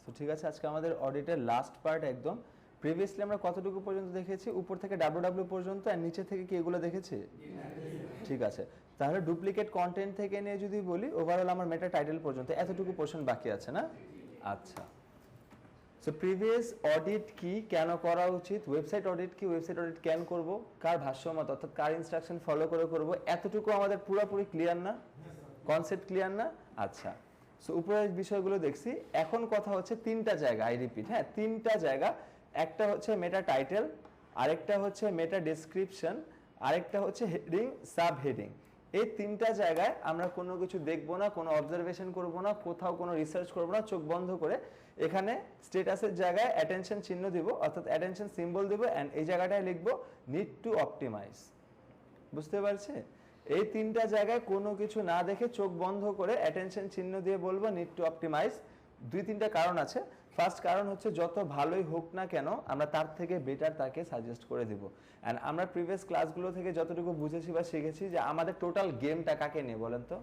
So ঠিক আছে, আজকে আমাদের অডিটের লাস্ট পার্ট একদম। প্রিভিয়াসলি আমরা কতটুকু পর্যন্ত দেখেছি? উপর থেকে ডাব্লিউ পর্যন্ত, আর নিচে থেকে কি এগুলো দেখেছি? ঠিক আছে, তাহলে ডুপ্লিকেট কন্টেন্ট থেকে নিয়ে যদি বলি ওভারঅল আমার মেটা টাইটেল পর্যন্ত এতটুকু পোর্শন বাকি আছে না? আচ্ছা, সো প্রিভিয়াস অডিট কি, কেন করা উচিত, ওয়েবসাইট অডিট কি, ওয়েবসাইট অডিট কেন করব, কার ভাষ্যমত অর্থাৎ কার ইনস্ট্রাকশন ফলো করে করব, এতটুকু আমাদের পুরোপুরি ক্লিয়ার না? কনসেপ্ট ক্লিয়ার না? আচ্ছা, সো উপরের বিষয়গুলো দেখছি। এখন কথা হচ্ছে তিনটা জায়গা, আই রিপিট, হ্যাঁ তিনটা জায়গা। একটা হচ্ছে মেটা টাইটেল, আরেকটা হচ্ছে মেটা ডেসক্রিপশন, আরেকটা হচ্ছে হেডিং, সাব হেডিং। এই তিনটা জায়গায় আমরা কোনো কিছু দেখব না, কোনো অবজারভেশন করব না, কোথাও কোনো রিসার্চ করব না, চোখ বন্ধ করে এখানে স্ট্যাটাসের জায়গায় অ্যাটেনশন চিহ্ন দিব অর্থাৎ অ্যাটেনশন সিম্বল দিব, অ্যান্ড এই জায়গাটায় লিখব নিড টু অপটিমাইজ। বুঝতে পারছে? এই তিনটা জায়গায় কোনো কিছু না দেখে চোখ বন্ধ করে অ্যাটেনশন চিহ্ন দিয়ে বলবো নিড টু অপটিমাইজ। দুই তিনটা কারণ আছে। ফার্স্ট কারণ হচ্ছে যত ভালোই হোক না কেন আমরা তার থেকে বেটার তাকে সাজেস্ট করে দিব। অ্যান্ড আমরা প্রিভিয়াস ক্লাসগুলো থেকে যতটুকু বুঝেছি বা শিখেছি যে আমাদের টোটাল গেমটা কাকে নিয়ে বলেন তো?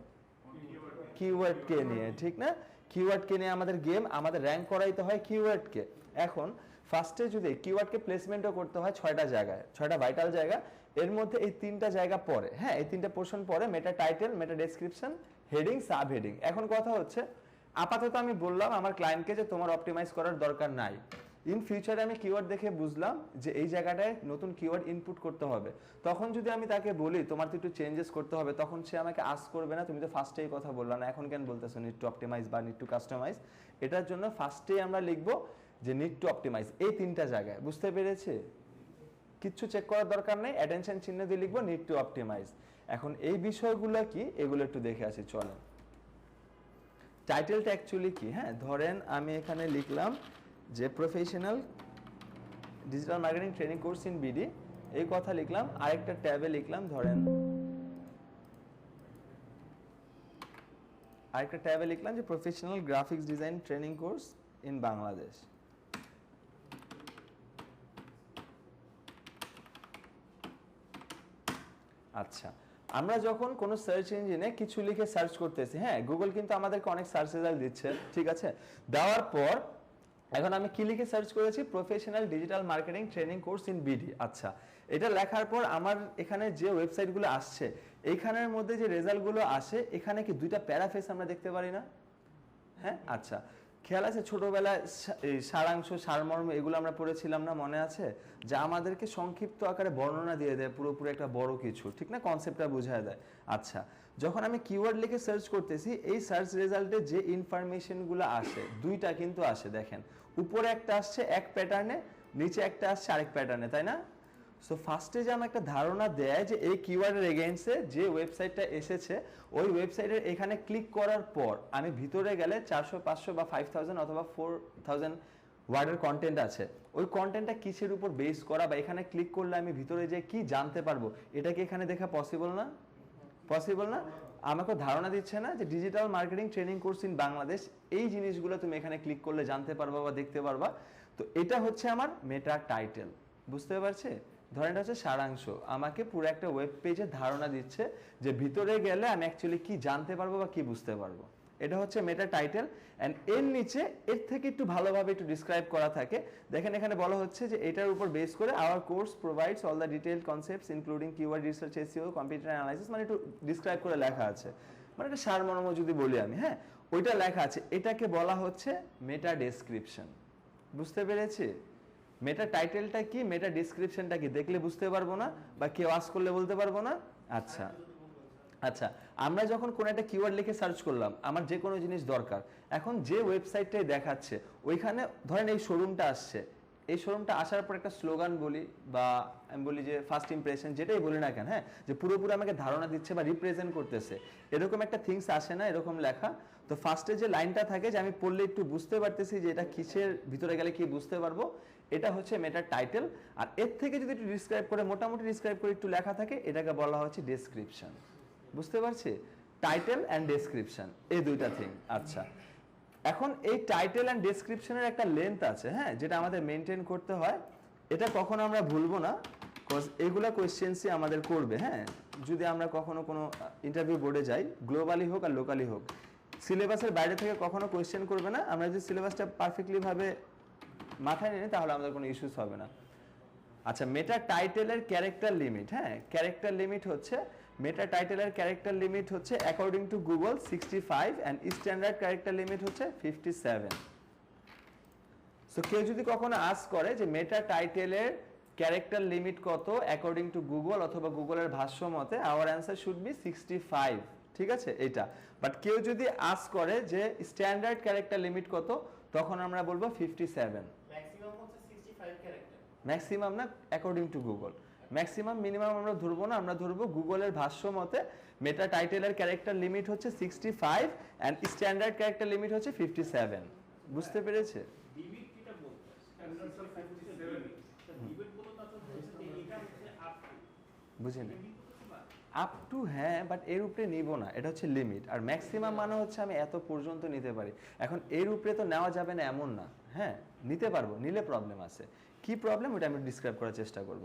কিওয়ার্ডকে নিয়ে, ঠিক না? কিওয়ার্ডকে নিয়ে আমাদের গেম, আমাদের র্যাঙ্ক করাইতে হয় কিওয়ার্ডকে। এখন ফার্স্টে যদি কিওয়ার্ডকে প্লেসমেন্টও করতে হয় 6টা জায়গায়, 6টা ভাইটাল জায়গা, এর মধ্যে এই তিনটা জায়গা পড়ে, হ্যাঁ এই তিনটা পোর্শন পড়ে, meta title, meta description, heading, sub heading. এখন কথা হচ্ছে আপাতত আমি বললাম আমার ক্লায়েন্টকে যে তোমার অপটিমাইজ করার দরকার নাই। ইন ফিউচারে আমি কিওয়ার্ড দেখে বুঝলাম যে এই জায়গাটায় নতুন কিওয়ার্ড ইনপুট করতে হবে, তখন যদি আমি তাকে বলি তোমার তো একটু চেঞ্জেস করতে হবে, তখন সে আমাকে আস্ক করবে না তুমি তো ফার্স্টেই কথা বললা না, এখন কেন বলতেছো নিড টু অপটিমাইজ বা নিড টু কাস্টমাইজ? এটার জন্য ফার্স্টেই আমরা লিখবো যে নিড টু অপটিমাইজ এই তিনটা জায়গায়। বুঝতে পেরেছে? কিচ্ছু চেক করার দরকার নেই, অ্যাটেনশন চিহ্ন দিয়ে লিখবো নিড টু অপটিমাইজ। এখন এই বিষয়গুলো কি এগুলো একটু দেখে আসি চলো। টাইটেলটা অ্যাকচুয়ালি কি, হ্যাঁ ধরেন আমি এখানে লিখলাম যে professional digital marketing training course in BD, এই কথা লিখলাম। আরেকটা ট্যাবে লিখলাম ধরেন, আরেকটা ট্যাবে লিখলাম যে professional graphics design training course in Bangladesh. আচ্ছা, আমরা যখন কোনো সার্চ ইঞ্জিনে কিছু লিখে সার্চ করতেছি, হ্যাঁ গুগল কিন্তু আমাদেরকে অনেক সার্চ রেজাল্ট দিচ্ছে, ঠিক আছে? দেওয়ার পর এখন আমি কি লিখে সার্চ করেছি? Professional digital marketing training course in BD. আচ্ছা, এটা লেখার পর আমার এখানে যে ওয়েবসাইটগুলো আসছে এইখানের মধ্যে যে রেজাল্টগুলো আসে এখানে কি দুইটা প্যারাফেস আমরা দেখতে পারি না? হ্যাঁ, আচ্ছা খেয়াল আছে ছোটবেলায় সারাংশ, সারমর্ম এগুলো আমরা পড়েছিলাম না, মনে আছে? যা আমাদেরকে সংক্ষিপ্ত আকারে বর্ণনা দিয়ে দেয় পুরোপুরি একটা বড় কিছু, ঠিক না? কনসেপ্টটা বুঝায় দেয়। আচ্ছা, যখন আমি কিওয়ার্ড লিখে সার্চ করতেছি এই সার্চ রেজাল্টে যে ইনফরমেশনগুলো আসে দুইটা কিন্তু আসে, দেখেন উপরে একটা আসছে এক প্যাটার্নে, নিচে একটা আসছে আরেক প্যাটার্নে, তাই না? সো ফার্স্টে যে আমার একটা ধারণা দেয় যে এই কিওয়ার্ডের এগেইনস্টে যে ওয়েবসাইটটা এসেছে ওই ওয়েবসাইটের এখানে ক্লিক করার পর আমি ভিতরে গেলে 400, 500 বা 5000 অথবা 4000 ওয়ার্ডের কন্টেন্ট আছে, ওই কন্টেন্টটা কিসের উপর বেস করা বা এখানে ক্লিক করলে আমি ভিতরে যে কি জানতে পারবো, এটা কি এখানে দেখা পসিবল না? পসিবল না? আমাকে ধারণা দিচ্ছে না যে digital marketing training course in Bangladesh, এই জিনিসগুলো তুমি এখানে ক্লিক করলে জানতে পারবা বা দেখতে পারবা। তো এটা হচ্ছে আমার মেটা টাইটেল। বুঝতে পারছে? ধরেন এটা হচ্ছে সারাংশ, আমাকে পুরো একটা ওয়েব পেজের ধারণা দিচ্ছে যে ভিতরে গেলে আমি অ্যাকচুয়ালি কি জানতে পারবো বা কি বুঝতে পারবো। এটা হচ্ছে মেটা টাইটেল। অ্যান্ড এর নিচে এর থেকে একটু ভালোভাবে একটু ডিসক্রাইব করা থাকে। দেখেন এখানে বলা হচ্ছে যে এটার উপর বেস করে hour course provides all the detailed concepts including keyword research, SEO, computer analysis, মানে একটু ডিসক্রাইব করে লেখা আছে, মানে একটা সারমর্ম যদি বলি আমি, হ্যাঁ ওইটা লেখা আছে। এটাকে বলা হচ্ছে মেটা ডেসক্রিপশন। বুঝতে পেরেছি? মেটা টাইটেলটা কি, মেটা ডেসক্রিপশনটা কি দেখলে বুঝতে পারবো না, বা কেউ আস করলে বলতে পারবো না। আচ্ছা আচ্ছা, আমরা যখন কোনো একটা কিওয়ার্ড লিখে সার্চ করলাম, আমার যে কোনো জিনিস দরকার, এখন যে ওয়েবসাইটটাই দেখাচ্ছে ওইখানে ধরেন এই শোরুমটা আসছে, এই শোরুমটা আসার পর একটা স্লোগান বলি বা আমি বলি যে ফার্স্ট ইমপ্রেশন, যেটাই বলি না কেন, হ্যাঁ যে পুরোপুরি আমাকে ধারণা দিচ্ছে বা রিপ্রেজেন্ট করতেছে, এরকম একটা থিংস আসে না এরকম লেখা? তো ফার্স্টে যে লাইনটা থাকে যে আমি পড়লে একটু বুঝতে পারতেছি যে এটা কিসের ভিতরে গেলে কি বুঝতে পারবো, এটা হচ্ছে মেটার টাইটেল। আর এর থেকে যদি একটু ডিসক্রাইব করে, মোটামুটি ডিসক্রাইব করে একটু লেখা থাকে, এটাকে বলা হচ্ছে ডেসক্রিপশন। বুঝতে পারছি? টাইটেল অ্যান্ড ডেসক্রিপশন এই দুইটা থিং। আচ্ছা, এখন এই টাইটেল অ্যান্ড ডেসক্রিপশনের একটা লেন্থ আছে, হ্যাঁ যেটা আমাদের মেনটেন করতে হয়। এটা কখনো আমরা ভুলবো না, বিকজ এগুলা কোয়েশ্চেন্সই আমাদের করবে, হ্যাঁ যদি আমরা কখনো কোনো ইন্টারভিউ বোর্ডে যাই, গ্লোবালি হোক আর লোকালি হোক, সিলেবাসের বাইরে থেকে কখনো কোয়েশ্চেন করবে না। আমরা যদি সিলেবাসটা পারফেক্টলি ভাবে মাথায় নিই তাহলে আমাদের কোনো ইস্যুস হবে না। আচ্ছা, মেটা টাইটেলের ক্যারেক্টার লিমিট, হ্যাঁ ক্যারেক্টার লিমিট হচ্ছে মেটা টাইটেলের ক্যারেক্টার লিমিট হচ্ছে according to Google 65 and standard character limit হচ্ছে 57। সো কেউ যদি কখনো আস্ক করে যে মেটা টাইটেলের ক্যারেক্টার লিমিট কত অ্যাকর্ডিং টু গুগল অথবা গুগলের ভাষ্য মতে, আওয়ার অ্যান্সার শুড বি 65, ঠিক আছে এটা। বাট কেউ যদি আস্ক করে যে স্ট্যান্ডার্ড ক্যারেক্টার লিমিট কত, তখন আমরা বলবো 57। ম্যাক্সিমাম হচ্ছে 65 ক্যারেক্টার, ম্যাক্সিমাম না, according to Google. Maximum minimum আমরা ধরবো না, আমরা ধরবো গুগলের ভাষ্য মতে মেটা টাইটেলের ক্যারেক্টার লিমিট হচ্ছে 65 অ্যান্ড স্ট্যান্ডার্ড ক্যারেক্টার লিমিট হচ্ছে 57। বুঝতে পেরেছে? লিমিট কিটা বলতে স্ট্যান্ডার্ড অফ 57 লিমিট বলতে তো বলছে যে এটা হচ্ছে আপ টু, বুঝিনি আপ টু, হ্যাঁ বাট এর উপরে নিব না, এটা হচ্ছে লিমিট। আর ম্যাক্সিমাম মানে হচ্ছে আমি এত পর্যন্ত নিতে পারি। এখন এর উপরে তো নেওয়া যাবে না এমন না, হ্যাঁ নিতে পারবো, নিলে প্রবলেম আছে। কি প্রবলেম ওটা আমি ডিসক্রাইব করার চেষ্টা করব।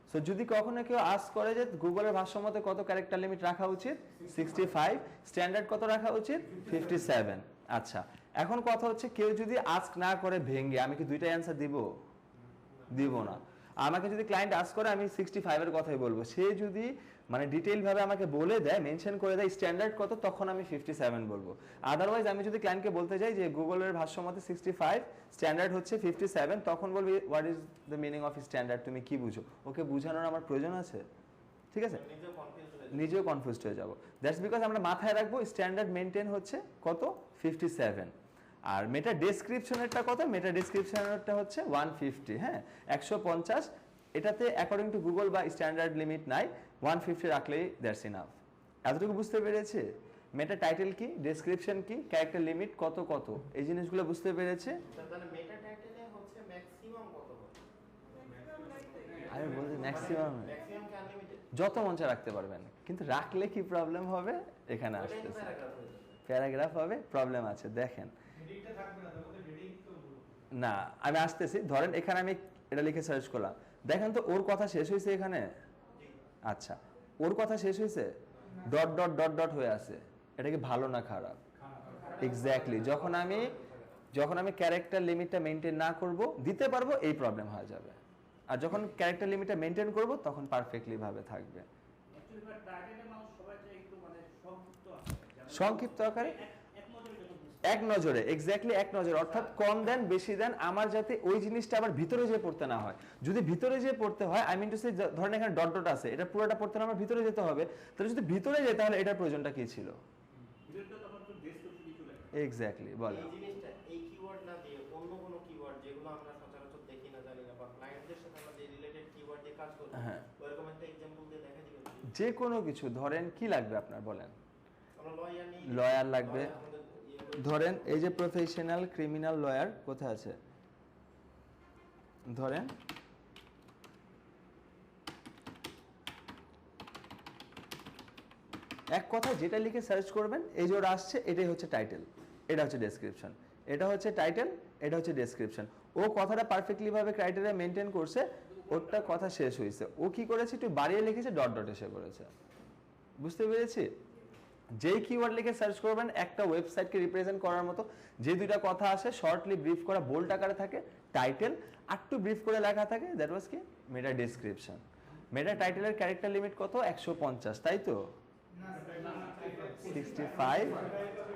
সো যদি কখনো কেউ আস্ক করে যে গুগলের ভাষ্যমতে কত ক্যারেক্টার লিমিট রাখা উচিত, 65, স্ট্যান্ডার্ড কত রাখা উচিত, 57। আচ্ছা, এখন কথা হচ্ছে কেউ যদি আস্ক না করে ভেঙে, আমি কি দুইটা অ্যান্সার দিব না। আমাকে যদি ক্লায়েন্ট আস্ক করে আমি 65 এর কথাই বলবো। সে যদি মানে ডিটেইল ভাবে আমাকে বলে দেয়, মেনশন করে দেয় স্ট্যান্ডার্ড কত, তখন আমি 57 বলবো। আদারওয়াইজ আমি যদি ক্লায়েন্টকে বলতে যাই যে গুগলের ভাষ্যমতে 65, স্ট্যান্ডার্ড হচ্ছে 57, তখন বলবি what is the meaning of standard, তুমি কি বুঝো? ওকে বোঝানোর আমার প্রয়োজন আছে? ঠিক আছে, নিজেও কনফিউজড হয়ে যাব। দ্যাটস বিকজ আমরা মাথায় রাখবো স্ট্যান্ডার্ড মেনটেন হচ্ছে কত, 57। আর মেটা ডেসক্রিপশনেরটা কত, মেটা ডেসক্রিপশনেরটা হচ্ছে 150, হ্যাঁ 150। এটাতে অ্যাকর্ডিং টু গুগল বা স্ট্যান্ডার্ড লিমিট নাই, 150 রাখলেই দ্যাটস ইনাফ। এতটুকু বুঝতে পেরেছে? মেটা টাইটেল কি, ডেসক্রিপশন কি, ক্যারেক্টার লিমিট কত কত, এই জিনিসগুলো বুঝতে পেরেছে? তাহলে মেটা টাইটেলে হচ্ছে ম্যাক্সিমাম কত হবে? আমি বলছি ম্যাক্সিমাম ম্যাক্সিমাম কি আনলিমিটেড? যত মন চায় রাখতে পারবেন, কিন্তু রাখলে কি প্রবলেম হবে এখানে আসতেছে। প্যারাগ্রাফ হবে, প্রবলেম আছে। দেখেন হেডিংটা থাকবে না, তার মধ্যে হেডিং তো না, আমি আসতেছি। ধরেন এখানে আমি এটা লিখে সার্চ করলাম, দেখেন তো ওর কথা শেষ হয়েছে এখানে? আচ্ছা, ওর কথা শেষ হয়েছে, ডট ডট ডট ডট হয়ে আছে, এটা কি ভালো না খারাপ? এক্স্যাক্টলি। যখন আমি ক্যারেক্টার লিমিটটা মেনটেন না করব, দিতে পারবো, এই প্রবলেম হয়ে যাবে। আর যখন ক্যারেক্টার লিমিটটা মেনটেন করব, তখন পারফেক্টলি ভাবে থাকবে। অ্যাকচুয়ালি টার্গেটের মানুষ সবাই চাই একটু মানে সংক্ষিপ্ত আকারে, সংক্ষিপ্ত আকারে, এক নজরে যত বুঝতে এক নজরে, এক্স্যাক্টলি এক নজরে, অর্থাৎ কম দেন বেশি দেন, আমার যাতে ওই জিনিসটা আবার ভিতরে যেয়ে পড়তে না হয়। যদি ভিতরে যেয়ে পড়তে হয়, আই মিন টু সে, ধরেন এখানে ডট ডট আছে, এটা পুরোটা পড়তে না আমার ভিতরে যেতে হবে, তাহলে যদি ভিতরে যেতে, তাহলে এটার প্রয়োজনটা কি ছিল? ভিডিওটা তখন তো ডেসক্রিপশনে চলে আসে। এক্স্যাক্টলি, বলে এই জিনিসটা এই কিওয়ার্ড না দিয়ে অন্য কোনো কিওয়ার্ড যেগুলো আমরা সচরাচর দেখি না, জানি না, বা ক্লায়েন্টদের সাথে আমরা যে রিলেটেড কিওয়ার্ড দিয়ে কাজ করি, হ্যাঁ, ওরকম একটা एग्जांपल দিয়ে দেখা দিবেন। যে কোনো কিছু ধরেন, কি লাগবে আপনার বলেন? আমরা লয়ার নিই, লয়ার লাগবে। ধরেন এই যে প্রফেশনাল ক্রিমিনাল লয়ার কোথায় আছে, ধরেন এক কথা যেটা লিখে সার্চ করবেন, এই যে ওরা আসছে, এটাই হচ্ছে টাইটেল, এটা হচ্ছে ডেসক্রিপশন, এটা হচ্ছে টাইটেল, এটা হচ্ছে ডেসক্রিপশন। ও কথাটা পারফেক্টলি ভাবে ক্রাইটেরিয়া মেনটেন করছে, ওরটা কথা শেষ হয়েছে। ও কি করেছে, একটু বাড়িয়ে লিখেছে, ডট ডট এসে করেছে। বুঝতে পেরেছি? যেই কিওয়ার্ড লিখে সার্চ করবেন, একটা ওয়েবসাইটকে রিপ্রেজেন্ট করার মতো যে দুইটা কথা আসে, শর্টলি ব্রিফ করা, বোল্ড আকারে থাকে টাইটেল, আর একটু ব্রিফ করে লেখা থাকে, দ্যাট ওয়াজ কি মেটা ডেসক্রিপশন। মেটা টাইটেলের ক্যারেক্টার লিমিট কত, 150, তাই তো? 65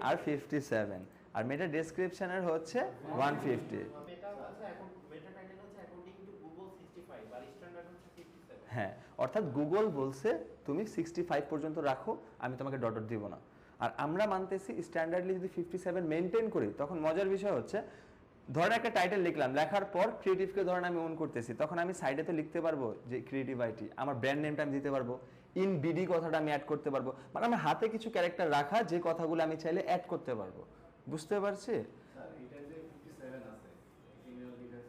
আর 57, আর মেটা ডেসক্রিপশনের হচ্ছে 150। মেটা হচ্ছে এখন মেটা টাইটেল হচ্ছে অ্যাকর্ডিং টু গুগল 65 আর স্ট্যান্ডার্ড হচ্ছে 57। হ্যাঁ, অর্থাৎ গুগল বলছে তুমি 65 পর্যন্ত রাখো, আমি তোমাকে ডট ডট দিব না। আর আমরা মানতেছি স্ট্যান্ডার্ডলি যদি 57 মেনটেন করি, তখন মজার বিষয় হচ্ছে, ধরেন একটা টাইটেল লিখলাম, লেখার পর ক্রিয়েটিভকে ধরেন আমি অন করতেছি, তখন আমি সাইডে তো লিখতে পারবো যে ক্রিয়েটিভ আইটি, আমার ব্র্যান্ড নেমটা আমি দিতে পারবো, ইন বিডি কথাটা আমি অ্যাড করতে পারবো, মানে আমার হাতে কিছু ক্যারেক্টার রাখা, যে কথাগুলো আমি চাইলে অ্যাড করতে পারবো। বুঝতে পারছি? স্যার এটা যে 57 আছে ক্রিমিনাল ডিফেন্স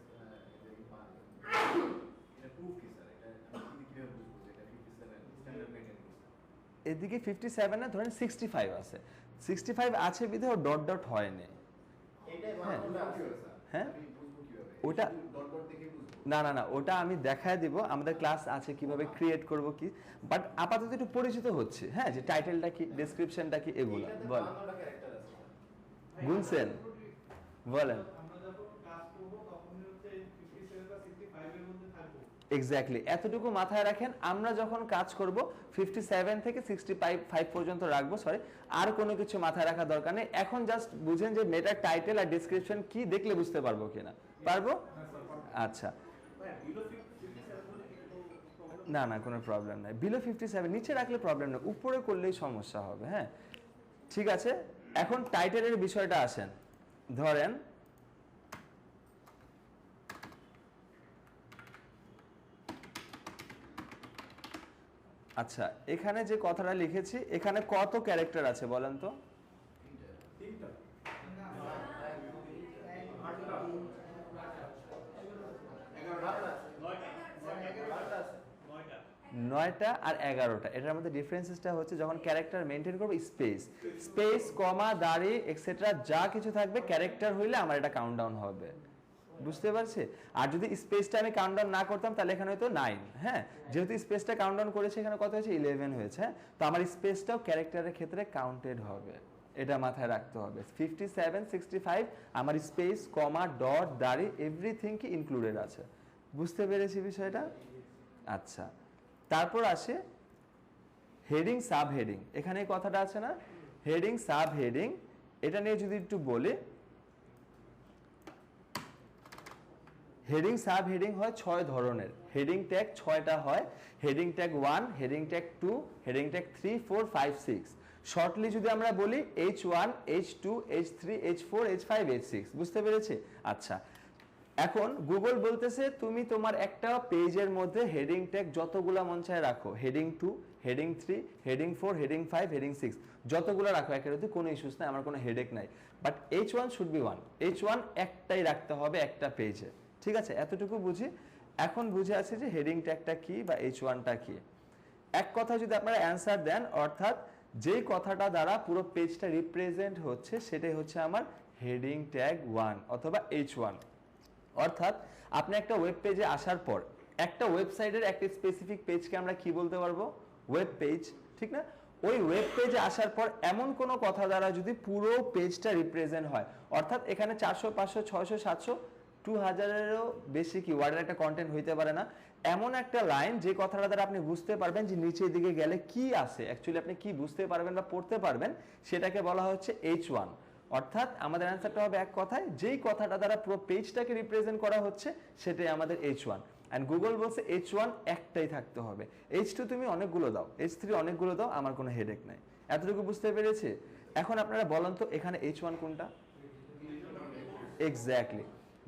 এটা প্রুফ কি স্যার? এটা আমি কিভাবে বুঝবো যে এটা 57 স্ট্যান্ডার্ড মেইনটেইন করছে? এদিকে 57 না, ধরেন 65 আছে, 65 আছে বিধে ও ডট ডট হয়নি। এটাই হ্যাঁ। বানানোটা আছে। হ্যাঁ, আমি বুঝবো কিভাবে? ওটা ডট ডট দেখে বুঝবো? না না না, ওটা আমি দেখায় দিব, আমাদের ক্লাস আছে কিভাবে ক্রিয়েট করব কি, বাট আপাতত একটু পরিচিত হচ্ছে, হ্যাঁ, যে টাইটেলটা কি, ডেসক্রিপশনটা কি, এগুলো এটাতে বল। 52টা ক্যারেক্টার আছে। গুনছেন বলেন আমরা যখন কাজ করব তখনই হচ্ছে 57 বা 65 এর মধ্যে থাকবো। এক্স্যাক্টলি, এতটুকু মাথায় রাখেন। আমরা যখন কাজ করব 57 থেকে 65 পর্যন্ত রাখবো, সরি, আর কোনো কিছু মাথায় রাখা দরকার নেই। এখন জাস্ট বুঝেন যে মেটার টাইটেল আর ডেসক্রিপশন কি, দেখলে বুঝতে পারবো কিনা। পারবো? আচ্ছা, না না কোনো প্রবলেম নাই। বিলো 57 নিচে রাখলে প্রবলেম নেই, উপরে করলেই সমস্যা হবে। হ্যাঁ ঠিক আছে, এখন টাইটেলের বিষয়টা আসেন। ধরেন আচ্ছা, এখানে যে কথাটা লিখেছি এখানে কত ক্যারেক্টার আছে বলেন তো? তিনটা। নয়টা আর 11টা। এটার মধ্যে ডিফারেন্সেসটা হচ্ছে যখন ক্যারেক্টার মেনটেন করবো, স্পেস কমা দাড়ি এক্সেট্রা যা কিছু থাকবে ক্যারেক্টার হইলে আমার এটা কাউন্টডাউন হবে, বুঝতে পারছি? আর যদি স্পেসটা আমি কাউন্টডাউন না করতাম তাহলে এখানে হয়তো 9। হ্যাঁ, যেহেতু স্পেসটা কাউন্টডাউন করেছে এখানে কত হয়েছে, 11 হয়েছে। তো আমার স্পেসটাও ক্যারেক্টারের ক্ষেত্রে কাউন্টেড হবে, এটা মাথায় রাখতে হবে। 57 65 আমার স্পেস কমা ডট দাড়ি এভরিথিং কি ইনক্লুডেড আছে, বুঝতে পেরেছি বিষয়টা? আচ্ছা, তারপর আসে হেডিং সাব হেডিং। এখানে এই কথাটা আছে না, হেডিং সাব হেডিং, এটা নিয়ে যদি একটু বলি, হেডিং সাব হেডিং হয় 6 ধরনের। হেডিং ট্যাগ 6টা হয়, heading tag 1, heading tag 2, heading tag 3 4 5 6। Shortly যদি আমরা বলি H1 H2 H3 H4 H5 H6, বুঝতে পেরেছি? আচ্ছা, এখন গুগল বলতেছে তুমি তোমার একটা পেজের মধ্যে হেডিং ট্যাগ যতগুলা মন চায় রাখো, heading 2, heading 3, heading 4, heading 5, heading 6 যতগুলো রাখো, একের মধ্যে কোনো ইস্যুস নাই, আমার কোনো হেডেক নাই। But H1 should be 1, H1 একটাই রাখতে হবে একটা পেজে, ঠিক আছে? এতটুকু বুঝি। এখন বুঝে আছে যে হেডিং ট্যাগটা কি বা H1টা কি। এক কথা যদি আপনারা অ্যান্সার দেন, অর্থাৎ যেই কথাটা দ্বারা পুরো পেজটা রিপ্রেজেন্ট হচ্ছে সেটাই হচ্ছে আমার হেডিং ট্যাগ 1 অথবা H1। অর্থাৎ আপনি একটা ওয়েব পেজে আসার পর একটা ওয়েবসাইটের একটা স্পেসিফিক পেজকে আমরা কি বলতে পারবো, ওয়েব পেজ, ঠিক না? ওই ওয়েব পেজে আসার পর এমন কোনো কথা দ্বারা যদি পুরো পেজটা রিপ্রেজেন্ট হয়, অর্থাৎ এখানে 400 500 600 700 2000-এরও বেশি কি ওয়ার্ডের একটা কন্টেন্ট হইতে পারে না, এমন একটা লাইন যে কথাটা দ্বারা আপনি বুঝতে পারবেন যে নিচের দিকে গেলে কি আছে, অ্যাকচুয়ালি আপনি কি বুঝতে পারবেন বা পড়তে পারবেন, সেটাকে বলা হচ্ছে H1। অর্থাৎ আমাদের অ্যান্সারটা হবে এক কথায়, যেই কথাটা দ্বারা পুরো পেজটাকে রিপ্রেজেন্ট করা হচ্ছে সেটাই আমাদের H1। অ্যান্ড গুগল বলছে H1 একটাই থাকতে হবে, H2 তুমি অনেকগুলো দাও, H3 অনেকগুলো দাও, আমার কোনো হেডেক নাই। এতটুকু বুঝতে পেরেছে? এখন আপনারা বলেন তো এখানে H1 কোনটা? এক্স্যাক্টলি,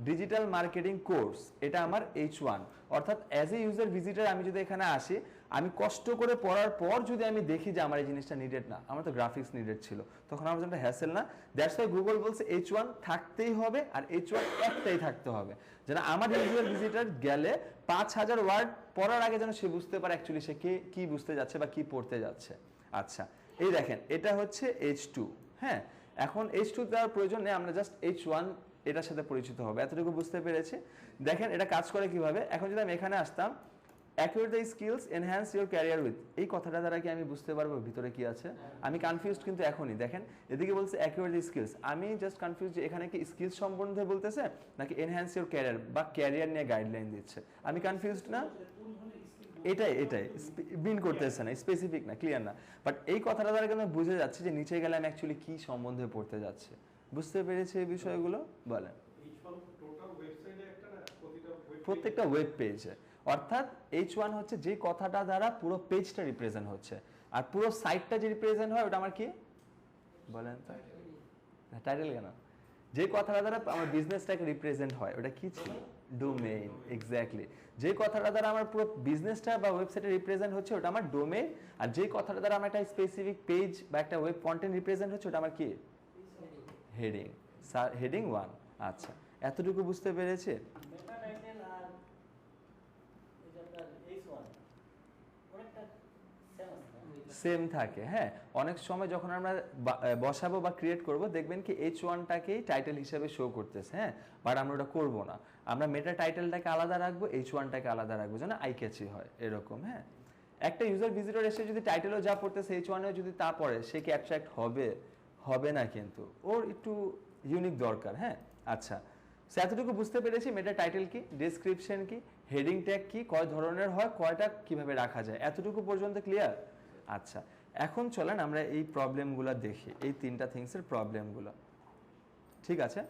ডিজিটাল মার্কেটিং কোর্স, এটা আমার H1। অর্থাৎ অ্যাজ এ ইউজার ভিজিটার আমি যদি এখানে আসি, আমি কষ্ট করে পড়ার পর যদি আমি দেখি যে আমার এই জিনিসটা নিডেড না, আমার তো গ্রাফিক্স নিডেড ছিল, তখন আমার জন্য হ্যাসেল না। দ্যাটস ওয়াই গুগল বলছে H1 থাকতেই হবে, আর H1 একটাই থাকতে হবে, যেন আমার ইউজার ভিজিটার গেলে 5000 ওয়ার্ড পড়ার আগে যেন সে বুঝতে পারে অ্যাকচুয়ালি সে কি বুঝতে যাচ্ছে বা কি পড়তে যাচ্ছে। আচ্ছা, এই দেখেন এটা হচ্ছে H2। হ্যাঁ, এখন H2 দেওয়ার প্রয়োজন নেই, আমরা জাস্ট H1 এটার সাথে পরিচিত হবে, এতটুকু বুঝতে পেরেছি। দেখেন এটা কাজ করে কিভাবে। এখন যদি আমি এখানে আসতাম, acquire the skills enhance your career with, এই কথাটা দ্বারা কি আমি বুঝতে পারবো ভিতরে কি আছে? আমি কনফিউজড কিন্তু এখনই। দেখেন এদিকে বলছে অ্যাকুইর দ্য স্কিলস, আমি জাস্ট কনফিউজ যে এখানে কি স্কিলস সম্বন্ধে বলতেছে নাকি এনহ্যান্স ইউর ক্যারিয়ার বা ক্যারিয়ার নিয়ে গাইডলাইন দিচ্ছে, আমি কনফিউজড না? এটাই বিন করতেছে না, স্পেসিফিক না, ক্লিয়ার না। বাট এই কথাটা দ্বারা কিন্তু বুঝে যাচ্ছে যে নিচে গেলে আমি অ্যাকচুয়ালি কি সম্বন্ধে পড়তে যাচ্ছে, বুঝতে পেরেছি এই বিষয়গুলো? বলেন। প্রত্যেকটা ওয়েব পেজে, অর্থাৎ H1 হচ্ছে যে কথাটা দ্বারা পুরো পেজটা রিপ্রেজেন্ট হচ্ছে, আর পুরো সাইটটা যে রিপ্রেজেন্ট হয় ওটা আমার কি বলেন তো? টাইটেল কেন? যে কথাটা দ্বারা আমার বিজনেসটাকে রিপ্রেজেন্ট হয় ওটা কি ছিল? ডোমেইন। এক্স্যাক্টলি, যে কথাটা দ্বারা আমার পুরো বিজনেসটা বা ওয়েবসাইটে রিপ্রেজেন্ট হচ্ছে ওটা আমার ডোমেইন, আর যে কথাটা দ্বারা আমার একটা স্পেসিফিক পেজ বা একটা ওয়েব কন্টেন্ট রিপ্রেজেন্ট হচ্ছে ওটা আমার কি? হেডিং। হেডিং 1। আচ্ছা, এতটুকু বুঝতে পেরেছে? সেম থাকে। হ্যাঁ, অনেক সময় যখন আমরা বসাবো বা ক্রিয়েট করব দেখবেন কি H1টাকেই টাইটেল হিসেবে শো করতেছে। হ্যাঁ, বাট আমরা ওটা করব না, আমরা মেটা টাইটেলটাকে আলাদা রাখবো, H1টাকে আলাদা রাখবো যেন আই ক্যাচি হয় এরকম। হ্যাঁ, একটা ইউজার ভিজিটর এসে যদি টাইটেলও যা পড়তেছে H1এও যদি তা পড়ে, সে কি অ্যাট্রাক্ট হবে? হবে না, কিন্তু ওর একটু ইউনিক দরকার। হ্যাঁ, আচ্ছা, সো এতটুকু বুঝতে পেরেছি মেটা টাইটেল কি, ডেসক্রিপশন কি, হেডিং ট্যাগ কি, কয় ধরনের হয়, কয়টা কিভাবে রাখা যায়, এতটুকু পর্যন্ত ক্লিয়ার? আচ্ছা, এখন চলেন আমরা এই প্রবলেমগুলো দেখি, এই তিনটা থিংসের প্রবলেমগুলো। ঠিক আছে,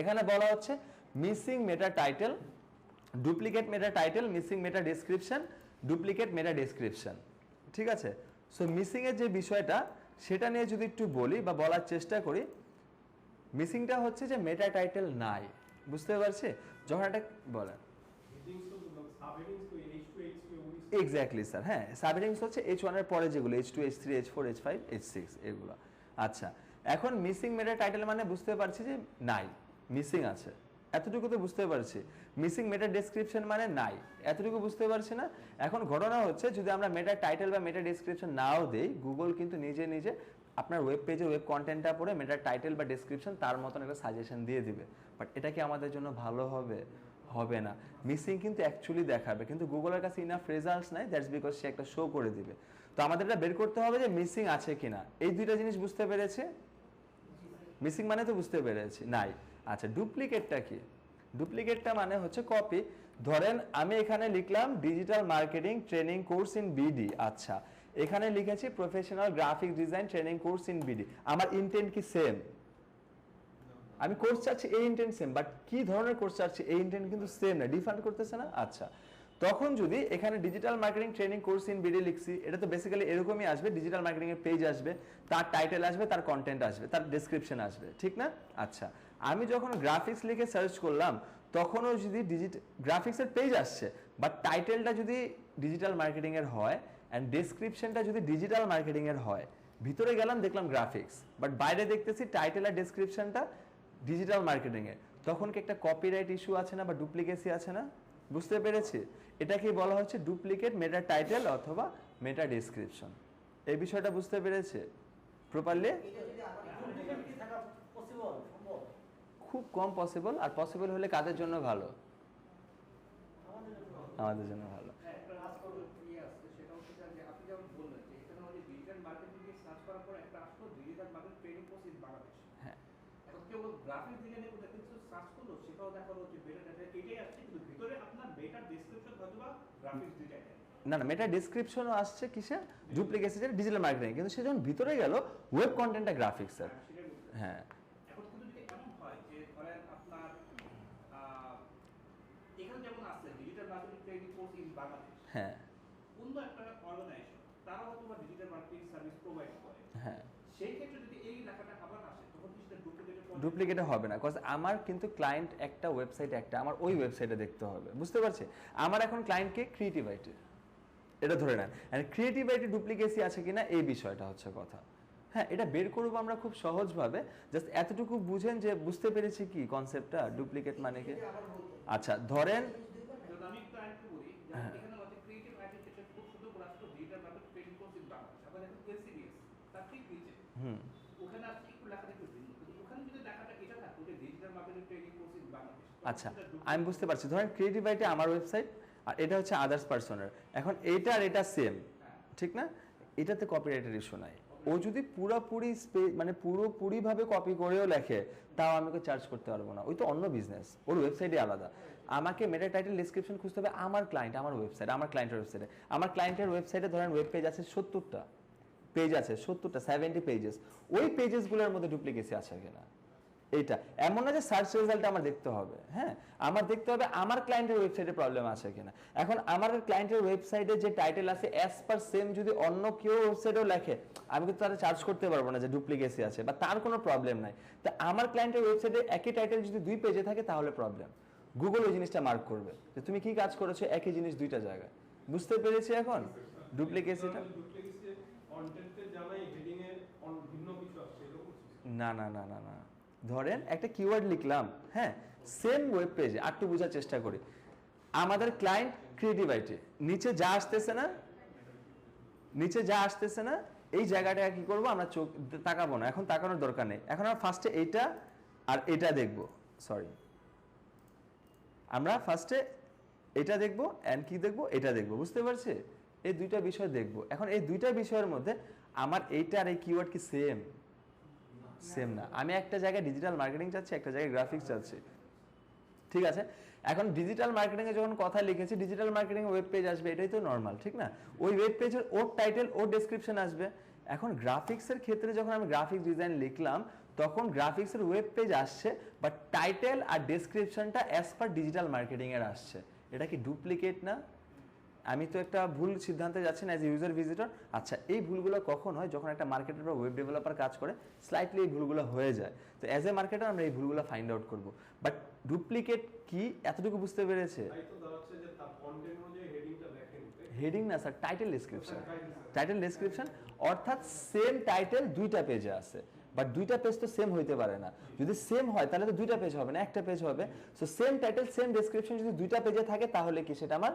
এখানে বলা হচ্ছে missing meta title, duplicate meta title, missing meta description, duplicate meta description. ঠিক আছে, সো মিসিং এর যে বিষয়টা সেটা নিয়ে যদি একটু বলি বা বলার চেষ্টা করি, মিসিংটা হচ্ছে যে মেটা টাইটেল নাই, বুঝতে পারছি? যখন একটা বলেন এক্স্যাক্টলি স্যার, হ্যাঁ, সাবহেডিংস হচ্ছে H1 এর পরে যেগুলো H2, H3, H4, H5, H6 এগুলো। আচ্ছা, এখন মিসিং মেটা টাইটেল মানে বুঝতে পারছি যে নাই, মিসিং আছে, এতটুকু তো বুঝতে পারছি। মিসিং মেটা ডেসক্রিপশন মানে নাই, এতটুকু বুঝতে পারছি না? এখন ঘটনা হচ্ছে যদি আমরা মেটা টাইটেল বা মেটা ডেসক্রিপশন নাও দেই, গুগল কিন্তু নিজে নিজে আপনার ওয়েব পেজে ওয়েব কন্টেন্টটা পড়ে মেটা টাইটেল বা ডেসক্রিপশন তার মতন একটা সাজেশন দিয়ে দিবে। বাট এটা কি আমাদের জন্য ভালো হবে? হবে না। মিসিং কিন্তু অ্যাকচুয়ালি দেখাবে, কিন্তু গুগলের কাছে ইনাফ রেজাল্টস নাই, দ্যাটস বিকজ সে একটা শো করে দিবে। তো আমাদের এটা বের করতে হবে যে মিসিং আছে কিনা। এই দুইটা জিনিস বুঝতে পেরেছে? মিসিং মানে তো বুঝতে পেরেছি নাই। আচ্ছা, ডুপ্লিকেটটা কি? ডুপ্লিকেটটা মানে হচ্ছে কপি। ধরেন আমি এখানে লিখলাম digital marketing training course in BD, আচ্ছা এখানে লিখেছি professional graphic design training course in BD. আমার ইন্টেন্ট কি সেম? আমি কোর্স চাচ্ছি, এই ইন্টেন্ট সেম, বাট কি ধরনের কোর্স চাচ্ছি এই ইন্টেন্ট কিন্তু সেম না, ডিফারেন্ট করতেছে না? আচ্ছা, তখন যদি এখানে digital marketing training course in BD লিখছি, এটা তো বেসিক্যালি এরকমই আসবে, ডিজিটাল মার্কেটিং এর পেজ আসবে, তার টাইটেল আসবে, তার কন্টেন্ট আসবে, তার ডেসক্রিপশন আসবে, ঠিক না? আচ্ছা, আমি যখন গ্রাফিক্স লিখে সার্চ করলাম তখনও যদি গ্রাফিক্সের পেজ আসছে, বাট টাইটেলটা যদি ডিজিটাল মার্কেটিং এর হয় অ্যান্ড ডেসক্রিপশনটা যদি ডিজিটাল মার্কেটিং এর হয়, ভিতরে গেলাম দেখলাম গ্রাফিক্স, বাট বাইরে দেখতেছি টাইটেল আর ডেসক্রিপশনটা ডিজিটাল মার্কেটিং এ, তখন কি একটা কপিরাইট ইস্যু আছে না বা ডুপ্লিকেসি আছে না? বুঝতে পেরেছি? এটাকে বলা হচ্ছে ডুপ্লিকেট মেটা টাইটেল অথবা মেটা ডেসক্রিপশন। এই বিষয়টা বুঝতে পেরেছে প্রপারলি? খুব কম পসিবল, আর পসিবল হলে কাদের জন্য ভালো? আমাদের জন্য ভালো। না না, মেটা ডেসক্রিপশনও আসছে কিসে? ডুপ্লিকেসি ডিজিটাল মার্কেটিং, কিন্তু সে যখন ভিতরে গেল ওয়েব কন্টেন্টটা গ্রাফিক্সের। হ্যাঁ, এখন কিন্তু যদি এমন হয় যে ধরেন আপনার এখানে যেমন আছে digital marketing training course in Bangladesh, হ্যাঁ, অন্য একটা অর্গানাইজেশন তারা হয়তো ডিজিটাল মার্কেটিং সার্ভিস প্রোভাইড করে, হ্যাঁ, সেই ক্ষেত্রে যদি এই লেখাটা আবার আসে তখন কি সেটা ডুপ্লিকেটে হবে না, কজ আমার কিন্তু ক্লায়েন্ট একটা, ওয়েবসাইট একটা, আমার ওই ওয়েবসাইটে দেখতে হবে, বুঝতে পারছি? আমার এখন ক্লায়েন্টকে ক্রিয়েটিভ আইটি, এটা ধরে নেন, আর ক্রিয়েটিভ আইটি ডুপ্লিকেসি আছে কিনা এই বিষয়টা হচ্ছে কথা। হ্যাঁ, এটা বের করবো আমরা খুব সহজভাবে, জাস্ট এতটুকু বুঝেন যে বুঝতে পেরেছি কি কনসেপ্টটা, ডুপ্লিকেট মানে কি। আচ্ছা, ধরেন আমি একটু আরেকটু বলি, এখানে হচ্ছে ক্রিয়েটিভ আইটি ক্ষেত্রে খুব সুন্দর করে আসলে digital marketing training course in Bangladesh, আবার এখন এলসিডিএস তার ঠিক নিচে ওখানে আসছে একটু লেখাটা একটু ভিন্ন, ওখানে যদি লেখাটা এটা থাকতো যে digital marketing training course in Bangladesh. আচ্ছা, আমি বুঝতে পারছি, ধরেন ক্রিয়েটিভ আইটি আমার ওয়েবসাইট আর এটা হচ্ছে আদার্স পারসনের, এখন এটা আর এটা সেম, ঠিক না? এটাতে কপিরাইটের ইস্যু নাই। ও যদি পুরোপুরি মানে পুরোপুরিভাবে কপি করেও লেখে তাও আমি ওকে চার্জ করতে পারবো না, ওই তো অন্য বিজনেস, ওর ওয়েবসাইটে আলাদা। আমাকে মেটা টাইটেল ডেসক্রিপশন খুঁজতে হবে আমার ক্লায়েন্ট, আমার ওয়েবসাইট, আমার ক্লায়েন্টের ওয়েবসাইটে। আমার ক্লায়েন্টের ওয়েবসাইটে ধরেন ওয়েব পেজ আছে 70টা, পেজ আছে 70টা, 70 পেজেস, ওই পেজেসগুলোর মধ্যে ডুপ্লিকেসি আছে কিনা, এইটা এমন না যে সার্চ রেজাল্ট আমার দেখতে হবে। হ্যাঁ, আমার দেখতে হবে আমার ক্লায়েন্টের ওয়েবসাইটে প্রবলেম আছে কিনা। এখন আমার ক্লায়েন্টের ওয়েবসাইটে যে টাইটেল আছে অ্যাজ পার সেম যদি অন্য কেউ ওয়েবসাইটেও লেখে, আমি কিন্তু তারা চার্জ করতে পারবো না যে ডুপ্লিকেসি আছে বা তার কোনো প্রবলেম নাই। তো আমার ক্লায়েন্টের ওয়েবসাইটে একই টাইটেল যদি 2 পেজে থাকে তাহলে প্রবলেম, গুগল ওই জিনিসটা মার্ক করবে যে তুমি কি কাজ করেছো একই জিনিস 2টা জায়গায়। বুঝতে পেরেছি এখন ডুপ্লিকেসিটা? না না না না না, ধরেন একটা কিওয়ার্ড লিখলাম, হ্যাঁ, সেম ওয়েব পেজে, একটু বোঝার চেষ্টা করি, আমাদের ক্লায়েন্ট ক্রিয়েটিভ আইটি, নিচে যা আসতেছে না, নিচে যা আসতেছে না এই জায়গাটা কি করব আমরা, চোখ তাকাবো না, এখন তাকানোর দরকার নেই, এখন আমরা ফার্স্টে এইটা আর এটা দেখবো, সরি আমরা ফার্স্টে এটা দেখবো এন্ড কি দেখবো, এটা দেখবো, বুঝতে পারছি? এই 2টা বিষয় দেখবো। এখন এই 2টা বিষয়ের মধ্যে আমার এইটা আর এই কিওয়ার্ড কি সেম? সেম না। আমি একটা জায়গায় ডিজিটাল মার্কেটিং চাচ্ছি, একটা জায়গায় গ্রাফিক্স চাচ্ছি, ঠিক আছে। এখন ডিজিটাল মার্কেটিং এ যখন কথা লিখেছি, ডিজিটাল মার্কেটিং ওয়েব পেজ আসবে, এটাই তো নর্মাল, ঠিক না? ওই ওয়েব পেজের ওর টাইটেল ওর ডেসক্রিপশন আসবে। এখন গ্রাফিক্সের ক্ষেত্রে যখন আমি গ্রাফিক্স ডিজাইন লিখলাম, তখন গ্রাফিক্সের ওয়েব পেজ আসছে, বাট টাইটেল আর ডেসক্রিপশনটা অ্যাজ পার ডিজিটাল মার্কেটিং এর আসছে। এটা কি ডুপ্লিকেট না? আমি তো একটা ভুল সিদ্ধান্তে যাচ্ছি না অ্যাজ ইউজার ভিজিটর। আচ্ছা, এই ভুলগুলো কখন হয়? যখন একটা মার্কেটার বা ওয়েব ডেভেলপার কাজ করে, স্লাইটলি এই ভুলগুলো হয়ে যায়। তো অ্যাজ এ মার্কেটার আমরা এই ভুলগুলো ফাইন্ড আউট করব। বাট ডুপ্লিকেট কি এতটুকু বুঝতে পেরেছে? তাই তো দাঁড়াচ্ছে যে তার কন্টেন্ট অনুযায়ী হেডিংটা দেখেন, হেডিং না sir, title description. Title description অর্থাৎ সেম টাইটেল দুইটা পেজে আছে, বাট দুইটা পেজ তো সেম হইতে পারে না। যদি সেম হয় তাহলে তো দুইটা পেজ হবে না, একটা পেজ হবে। So same title same description যদি দুইটা পেজে থাকে, তাহলে কি সেটা আমার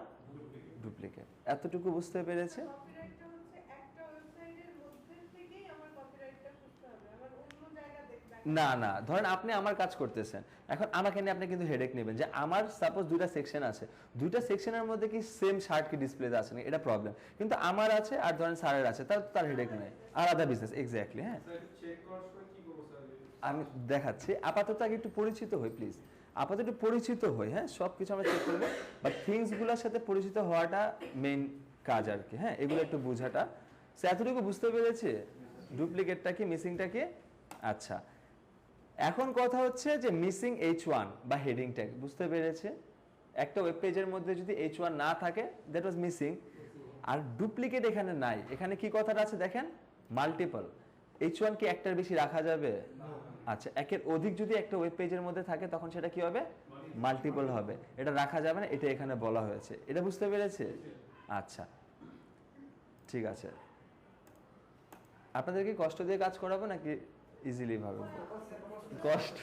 ডুপ্লিকেট? এতটুকু বুঝতে পেরেছে? কপিরাইটটা হচ্ছে একটা ওয়েবসাইটের মধ্যে থেকেই আমার কপিরাইটটা করতে হবে, আমার অন্য জায়গা দেখতে না না, ধরেন আপনি আমার কাজ করতেছেন, এখন আমাকে নিয়ে আপনি কিন্তু হেডেক নেবেন যে আমার সাপোজ দুইটা সেকশন আছে, দুইটা সেকশনের মধ্যে কি সেম শার্ট কি ডিসপ্লেতে আছে না, এটা প্রবলেম। কিন্তু আমার আছে আর ধরেন স্যারের আছে, তার হেডেক নেই, আলাদা বিজনেস। এক্স্যাক্টলি, হ্যাঁ। স্যার চেক করার সময় কি করব স্যার? আমি দেখাচ্ছি, আপাতত আগে একটু পরিচিত হই প্লিজ, আপাতত একটু পরিচিত হই, হ্যাঁ। সব কিছু আমরা চেক করবো, বাট থিংসগুলোর সাথে পরিচিত হওয়াটা মেইন কাজ আর কি, হ্যাঁ। এগুলো একটু বোঝাটা, সে এতটুকু বুঝতে পেরেছে ডুপ্লিকেটটা কি, মিসিংটা কি। আচ্ছা, এখন কথা হচ্ছে যে মিসিং H1 বা হেডিং ট্যাগ বুঝতে পেরেছে। একটা ওয়েব পেজের মধ্যে যদি H1 না থাকে, দ্যাট ওয়াজ মিসিং। আর ডুপ্লিকেট এখানে নাই। এখানে কি কথাটা আছে দেখেন, মাল্টিপল। H1 কি একটার বেশি রাখা যাবে? আচ্ছা, একের অধিক যদি একটা ওয়েব পেজের মধ্যে থাকে, তখন সেটা কি হবে? মাল্টিপল হবে। এটা রাখা যাবে না, এটা এখানে বলা হয়েছে। এটা বুঝতে পেরেছে? আচ্ছা, ঠিক আছে। আপনাদের কি কষ্ট দিয়ে কাজ করাবো নাকি ইজিলি ভাবে? কষ্ট।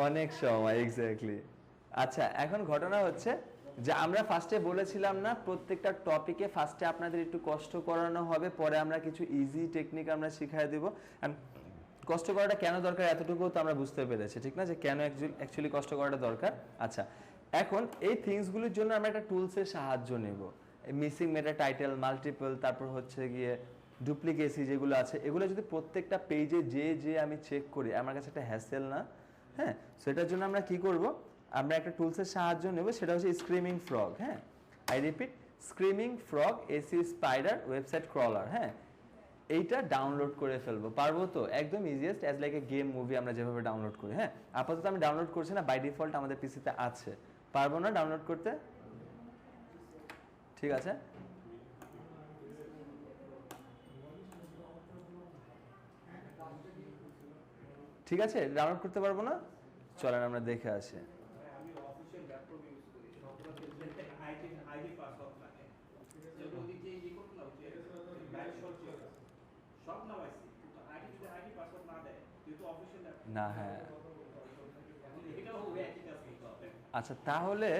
অনেক সময়, এক্স্যাক্টলি। আচ্ছা, এখন ঘটনা হচ্ছে যে আমরা ফার্স্টে বলেছিলাম না, প্রত্যেকটা টপিকে ফার্স্টে আপনাদের একটু কষ্ট করানো হবে, পরে আমরা কিছু ইজি টেকনিক আমরা শিখিয়ে দেবো। কষ্ট করাটা কেন দরকার এতটুকু তো আমরা বুঝতে পেরেছি, ঠিক না? যে কেন অ্যাকচুয়ালি কষ্ট করাটা দরকার। আচ্ছা, এখন এই থিংসগুলোর জন্য আমরা একটা টুলসের সাহায্য নেব। মিসিং মেটা টাইটেল, মাল্টিপল, তারপর হচ্ছে গিয়ে ডুপ্লিকেসি যেগুলো আছে, এগুলো যদি প্রত্যেকটা পেজে যে আমি চেক করি, আমার কাছে একটা হ্যাসেল না, হ্যাঁ। সেটার জন্য আমরা কি করব, আমরা একটা টুলসের সাহায্য নেব, সেটা হচ্ছে স্ক্রিমিং ফ্রগ, হ্যাঁ। I repeat, screaming frog AC spider website crawler, হ্যাঁ। এইটা ডাউনলোড করে ফেলবো, পারবো তো? একদম easiest, as like a game movie আমরা যেভাবে ডাউনলোড করি, হ্যাঁ। আপাতত আমি ডাউনলোড করছি না, বাই ডিফল্ট আমাদের পিসিতে আছে। পারবো না ডাউনলোড করতে? ঠিক আছে, ঠিক আছে, ডাউনলোড করতে পারবো না, চলেন আমরা দেখে আসি। আমি অফিসিয়াল ল্যাপটপ ইউজ করি, সবগুলো ক্ষেত্রে আইডি পাসওয়ার্ড লাগে। যেগুলো দিকে ইয়ে করতে না, যে ব্যাক শট সব নামাইছি, কিন্তু আইডি পাসওয়ার্ড না দেয়, যেহেতু অফিসিয়াল ল্যাপটপ না, হ্যাঁ। এটাও একই কাজ করতে হবে। আচ্ছা, তাহলে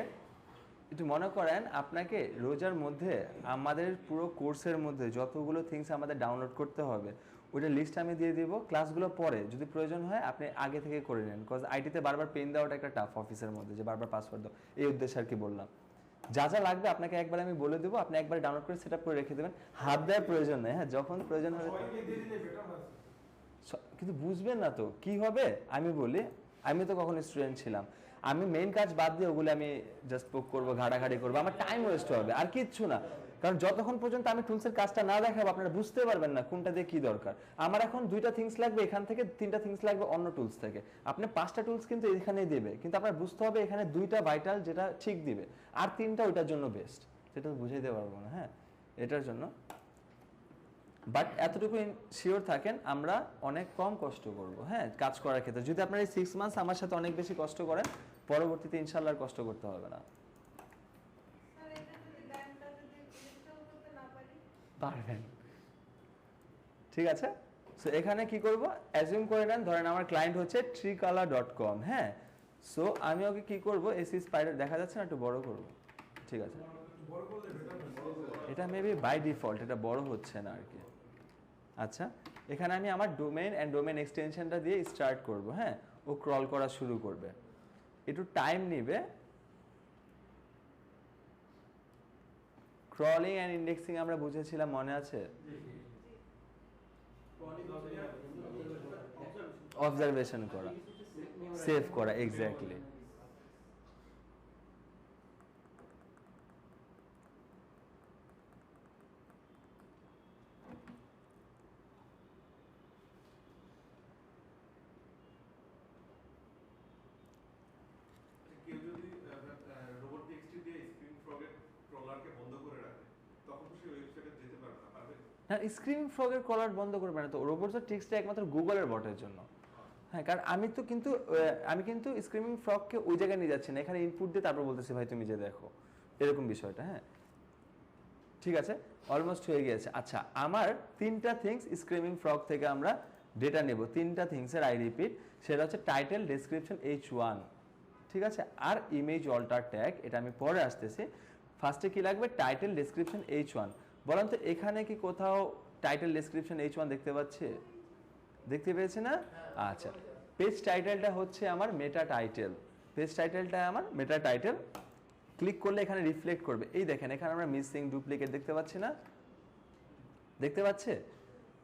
একটু মনে করেন, আপনাকে রোজার মধ্যে আমাদের পুরো কোর্সের মধ্যে যতগুলো থিংস আমাদের ডাউনলোড করতে হবে, ওইটা লিস্ট আমি দিয়ে দিব। ক্লাসগুলো পরে যদি প্রয়োজন হয় আপনি আগে থেকে করে নেন, বিকজ আইটিতে বারবার পেন দেওয়াটা একটা টাফ অফিসের মধ্যে, যে বারবার পাসওয়ার্ড দাও, এই উদ্দেশ্যে আর কি বললাম। যা যা লাগবে আপনাকে একবার আমি বলে দেবো, আপনি একবার ডাউনলোড করে সেট আপ করে রেখে দেবেন, হাত দেওয়ার প্রয়োজন নেই, হ্যাঁ। যখন প্রয়োজন হবে, কিন্তু বুঝবেন না তো কি হবে। আমি বলি, আমি তো কখন স্টুডেন্ট ছিলাম, আমি মেইন কাজ বাদ দিয়ে ওগুলো আমি জাস্ট পোক করবো, ঘাটাঘাটি করবো, আমার টাইম ওয়েস্ট হবে, আর কিচ্ছু না। কারণ যতক্ষণ পর্যন্ত আমি টুলসের কাজটা না দেখাবো, আপনারা বুঝতে পারবেন না কোনটা দিয়ে কি দরকার। আমার এখন দুইটা থিংস লাগবে এখান থেকে, তিনটা থিংস লাগবে অন্য টুলস থেকে। আপনি 5টা টুলস কিন্তু এখানেই দেবে, কিন্তু আপনার বুঝতে হবে এখানে 2টা ভাইটাল যেটা ঠিক দিবে, আর 3টা ওইটার জন্য বেস্ট, সেটা তো বুঝাইতে পারবো না, হ্যাঁ, এটার জন্য। বাট এতটুকু শিওর থাকেন, আমরা অনেক কম কষ্ট করব, হ্যাঁ, কাজ করার ক্ষেত্রে। যদি আপনারা এই 6 মান্থস আমার সাথে অনেক বেশি কষ্ট করেন, পরবর্তীতে ইনশাআল্লাহ আর কষ্ট করতে হবে না। স্যার এটা যদি ব্যাংকটা যদি ইনস্টল করতে না পারি? পারবেন, ঠিক আছে। সো এখানে কি করব, অ্যাজিউম করে নেন, ধরেন আমার ক্লায়েন্ট হচ্ছে tricolor.com, হ্যাঁ। সো আমি ওকে কি করব, এসি স্পাইডার, দেখা যাচ্ছে না, একটু বড় করব, ঠিক আছে। এটা মেবি বাই ডিফল্ট এটা বড় হচ্ছে না আর কি। আচ্ছা, এখানে আমি আমার ডোমেইন এন্ড ডোমেইন এক্সটেনশনটা দিয়ে স্টার্ট করব, হ্যাঁ। ও ক্রল করা শুরু করবে, একটু টাইম নেবে, ক্রলিং অ্যান্ড ইন্ডেক্সিং আমরা বুঝেছিলাম, মনে আছে? অবজারভেশন করা, সেভ করা, এক্স্যাক্টলি। কেউ যদি রোবট টেক্সট দিয়ে স্ক্রিন ফ্রগের ক্রলারকে বন্ধ করে রাখে তখন তো সে ওয়েবসাইটে যেতে পারবে না, পারবে? না, স্ক্রিমিং ফ্রগের কলার বন্ধ করবে না তো, রোবটসের টেক্সটটা একমাত্র গুগলের বটের জন্য। হ্যাঁ, কারণ আমি কিন্তু স্ক্রিমিং ফ্রগকে ওই জায়গায় নিয়ে যাচ্ছি না, এখানে ইনপুট দিয়ে তারপর বলতেছি ভাই তুমি যে দেখো, এরকম বিষয়টা। হ্যাঁ, ঠিক আছে, অলমোস্ট হয়ে গিয়েছে। আচ্ছা, আমার 3টা থিংস স্ক্রিমিং ফ্রগ থেকে আমরা ডেটা নেব, 3টা থিংসের আই রিপিট, সেটা হচ্ছে টাইটেল, ডেসক্রিপশন, H1, ঠিক আছে, আর ইমেজ অল্টার ট্যাগ, এটা আমি পরে আসতেছি। ফার্স্টে কি লাগবে? Title, description, H1। বলেন তো এখানে কি কোথাও টাইটেল, ডেসক্রিপশন, H1 দেখতে পাচ্ছি? দেখতে পেয়েছি না? আচ্ছা, পেজ টাইটেলটা হচ্ছে আমার মেটা টাইটেল, পেজ টাইটেলটা আমার মেটা টাইটেল। ক্লিক করলে এখানে রিফ্লেক্ট করবে, এই দেখেন এখানে আমরা মিসিং, ডুপ্লিকেট দেখতে পাচ্ছি না? দেখতে পাচ্ছে?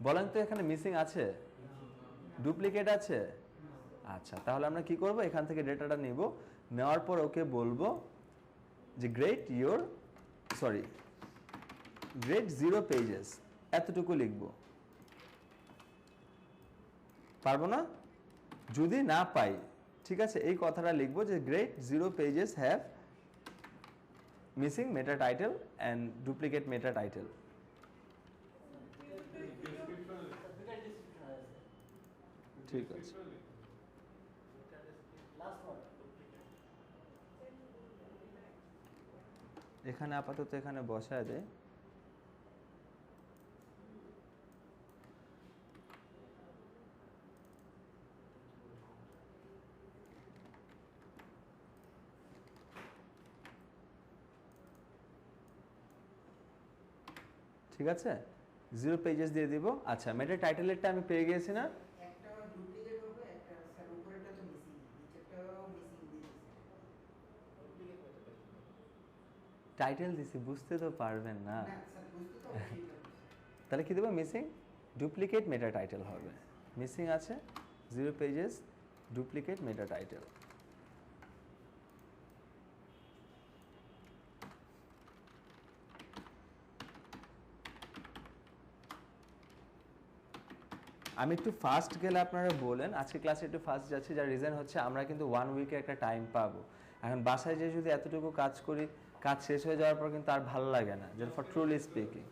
বলেন তো এখানে মিসিং আছে, ডুপ্লিকেট আছে? আচ্ছা, তাহলে আমরা কি করব? এখান থেকে ডেটাটা নিব, নেওয়ার পর ওকে বলবো যে গ্রেট 0 পেজেস, এতটুকু লিখবো। পারবো না? যদি না পাই, ঠিক আছে, এই কথাটা লিখবো যে great 0 pages have missing meta title and duplicate meta title. ঠিক আছে, এখানে আপাতত এখানে বসায় দেয়। ঠিক আছে, 0 পেজেস দিয়ে দিব। আচ্ছা, মেটা টাইটেলেরটা আমি পেয়ে গিয়েছি না? একটা ডুপ্লিকেট হবে, একটা স্যার উপরেরটা তো মিসিং, নিচেরটাও মিসিং দিয়েছে। টাইটেল দিছি, বুঝতে তো পারবেন না। না স্যার, বুঝতে তো অবশ্যই পারছি। তাহলে কি দেবো? মিসিং ডুপ্লিকেট মেটা টাইটেল হবে। মিসিং আছে 0 পেজেস, ডুপ্লিকেট মেটা টাইটেল। আমি একটু ফাস্ট গেলে আপনারা বলেন, আজকে ক্লাসে একটু ফাস্ট যাচ্ছে, যার রিজন হচ্ছে আমরা কিন্তু 1 উইকে একটা টাইম পাবো। এখন বাসায় যে যদি এতটুকু কাজ করি, কাজ শেষ হয়ে যাওয়ার পর কিন্তু আর ভালো লাগে না, যেন ফর ট্রুলি স্পিকিং।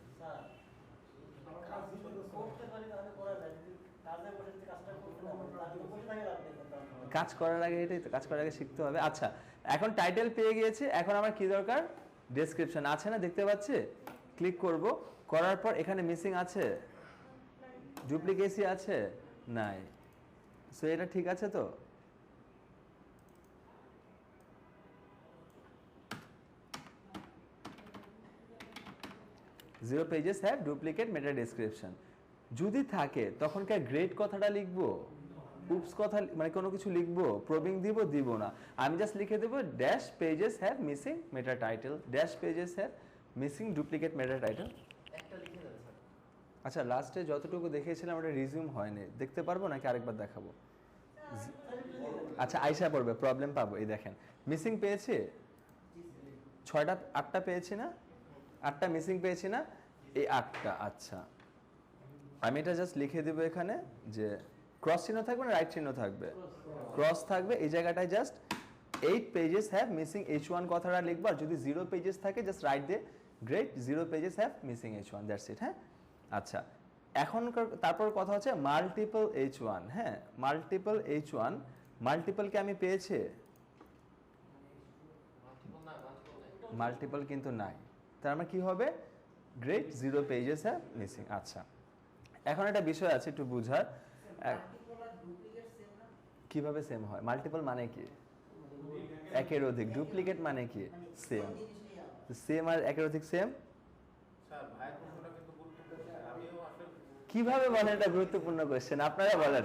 কাজ করার আগে, এটাই তো, কাজ করার আগে শিখতে হবে। আচ্ছা, এখন টাইটেল পেয়ে গিয়েছি, এখন আমার কি দরকার? ডেসক্রিপশন আছে না, দেখতে পাচ্ছি? ক্লিক করব, করার পর এখানে মিসিং আছে, ডুপ্লিকেসি আছে, নাই। সো এটা ঠিক আছে তো? Zero pages have duplicate meta description. যদি থাকে তখন কি গ্রেট কথাটা লিখবো? উপস কথা মানে কোনো কিছু লিখবো? প্রবিং দিব না, আমি জাস্ট লিখে দেবো dash pages have missing meta title, dash pages have missing duplicate meta title. একটা লিখে দেন স্যার। আচ্ছা, লাস্টে যতটুকু দেখিয়েছিলাম ওটা রিজিউম হয়নি, দেখতে পারবো নাকি আরেকবার দেখাবো? আচ্ছা, আইসা পড়বে, প্রবলেম পাবো। এই দেখেন মিসিং পেয়েছি, 8টা পেয়েছি না? 8টা মিসিং পেয়েছি না? এই 8টা। আচ্ছা, আমি এটা জাস্ট লিখে দেবো এখানে যে ক্রস চিহ্ন থাকবে না রাইট চিহ্ন থাকবে? ক্রস থাকবে, এই জায়গাটায় just 8 pages have missing H1 কথাটা লিখবো, আর যদি 0 পেজেস থাকে just write the great 0 pages have missing H1, that's it. হ্যাঁ, আচ্ছা, এখন তারপর কথা হচ্ছে মাল্টিপল H1। হ্যাঁ, মাল্টিপল H1, মাল্টিপলকে আমি পেয়েছি, মাল্টিপল কিন্তু নাই, তার মানে কি হবে? Great 0 pages have missing. আচ্ছা, এখন একটা বিষয় আছে একটু বুঝার, কিভাবে সেম হয়? মাল্টিপল মানে কি? একের অধিক। ডুপ্লিকেট মানে কি? সেম। সেম আর একের অধিক সেম। স্যার ভাই প্রশ্নটা কিন্তু গুরুত্বপূর্ণ, আমিও আসলে কিভাবে বলেন এটা গুরুত্বপূর্ণ কোশ্চেন? আপনারা বলেন।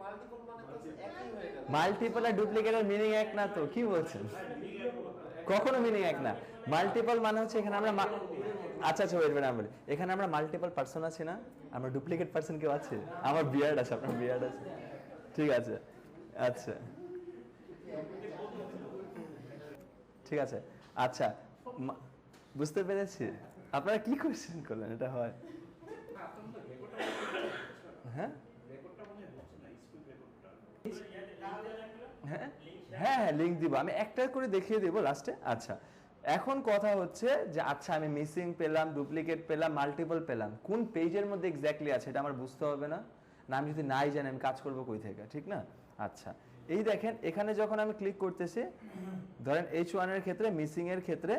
মাল্টিপল মানে তো একই হয়ে গেল। মাল্টিপল আর ডুপ্লিকেটের মিনিং এক না তো? কি বলছেন? কখনো মিনিং এক না। মাল্টিপল মানে হচ্ছে এখানে আমরা আচ্ছা আচ্ছা ওয়েট আমি বলি, এখানে আমরা মাল্টিপল পার্সন আছি না, আমরা ডুপ্লিকেট পার্সন কেউ আছে? আমার বিয়ার্ড আছে, আপনার বিয়ার্ড আছে, ঠিক আছে, আচ্ছা ঠিক আছে, আচ্ছা বুঝতে পেরেছি। আপনারা কি কোশ্চেন করলেন? এটা হয় হ্যাঁ হ্যাঁ হ্যাঁ হ্যাঁ লিঙ্ক দিব, আমি একটা করে দেখিয়ে দেবো লাস্টে। আচ্ছা এখন কথা হচ্ছে যে আচ্ছা আমি মিসিং পেলাম, ডুপ্লিকেট পেলাম, মাল্টিপল পেলাম, কোন পেজের মধ্যে এক্স্যাক্টলি আছে এটা আমার বুঝতে হবে না? না আমি যদি নাই জানি আমি কাজ করবো কই থেকে, ঠিক না? আচ্ছা এই দেখেন এখানে যখন আমি ক্লিক করতেছি, ধরেন H1 এর ক্ষেত্রে মিসিং এর ক্ষেত্রে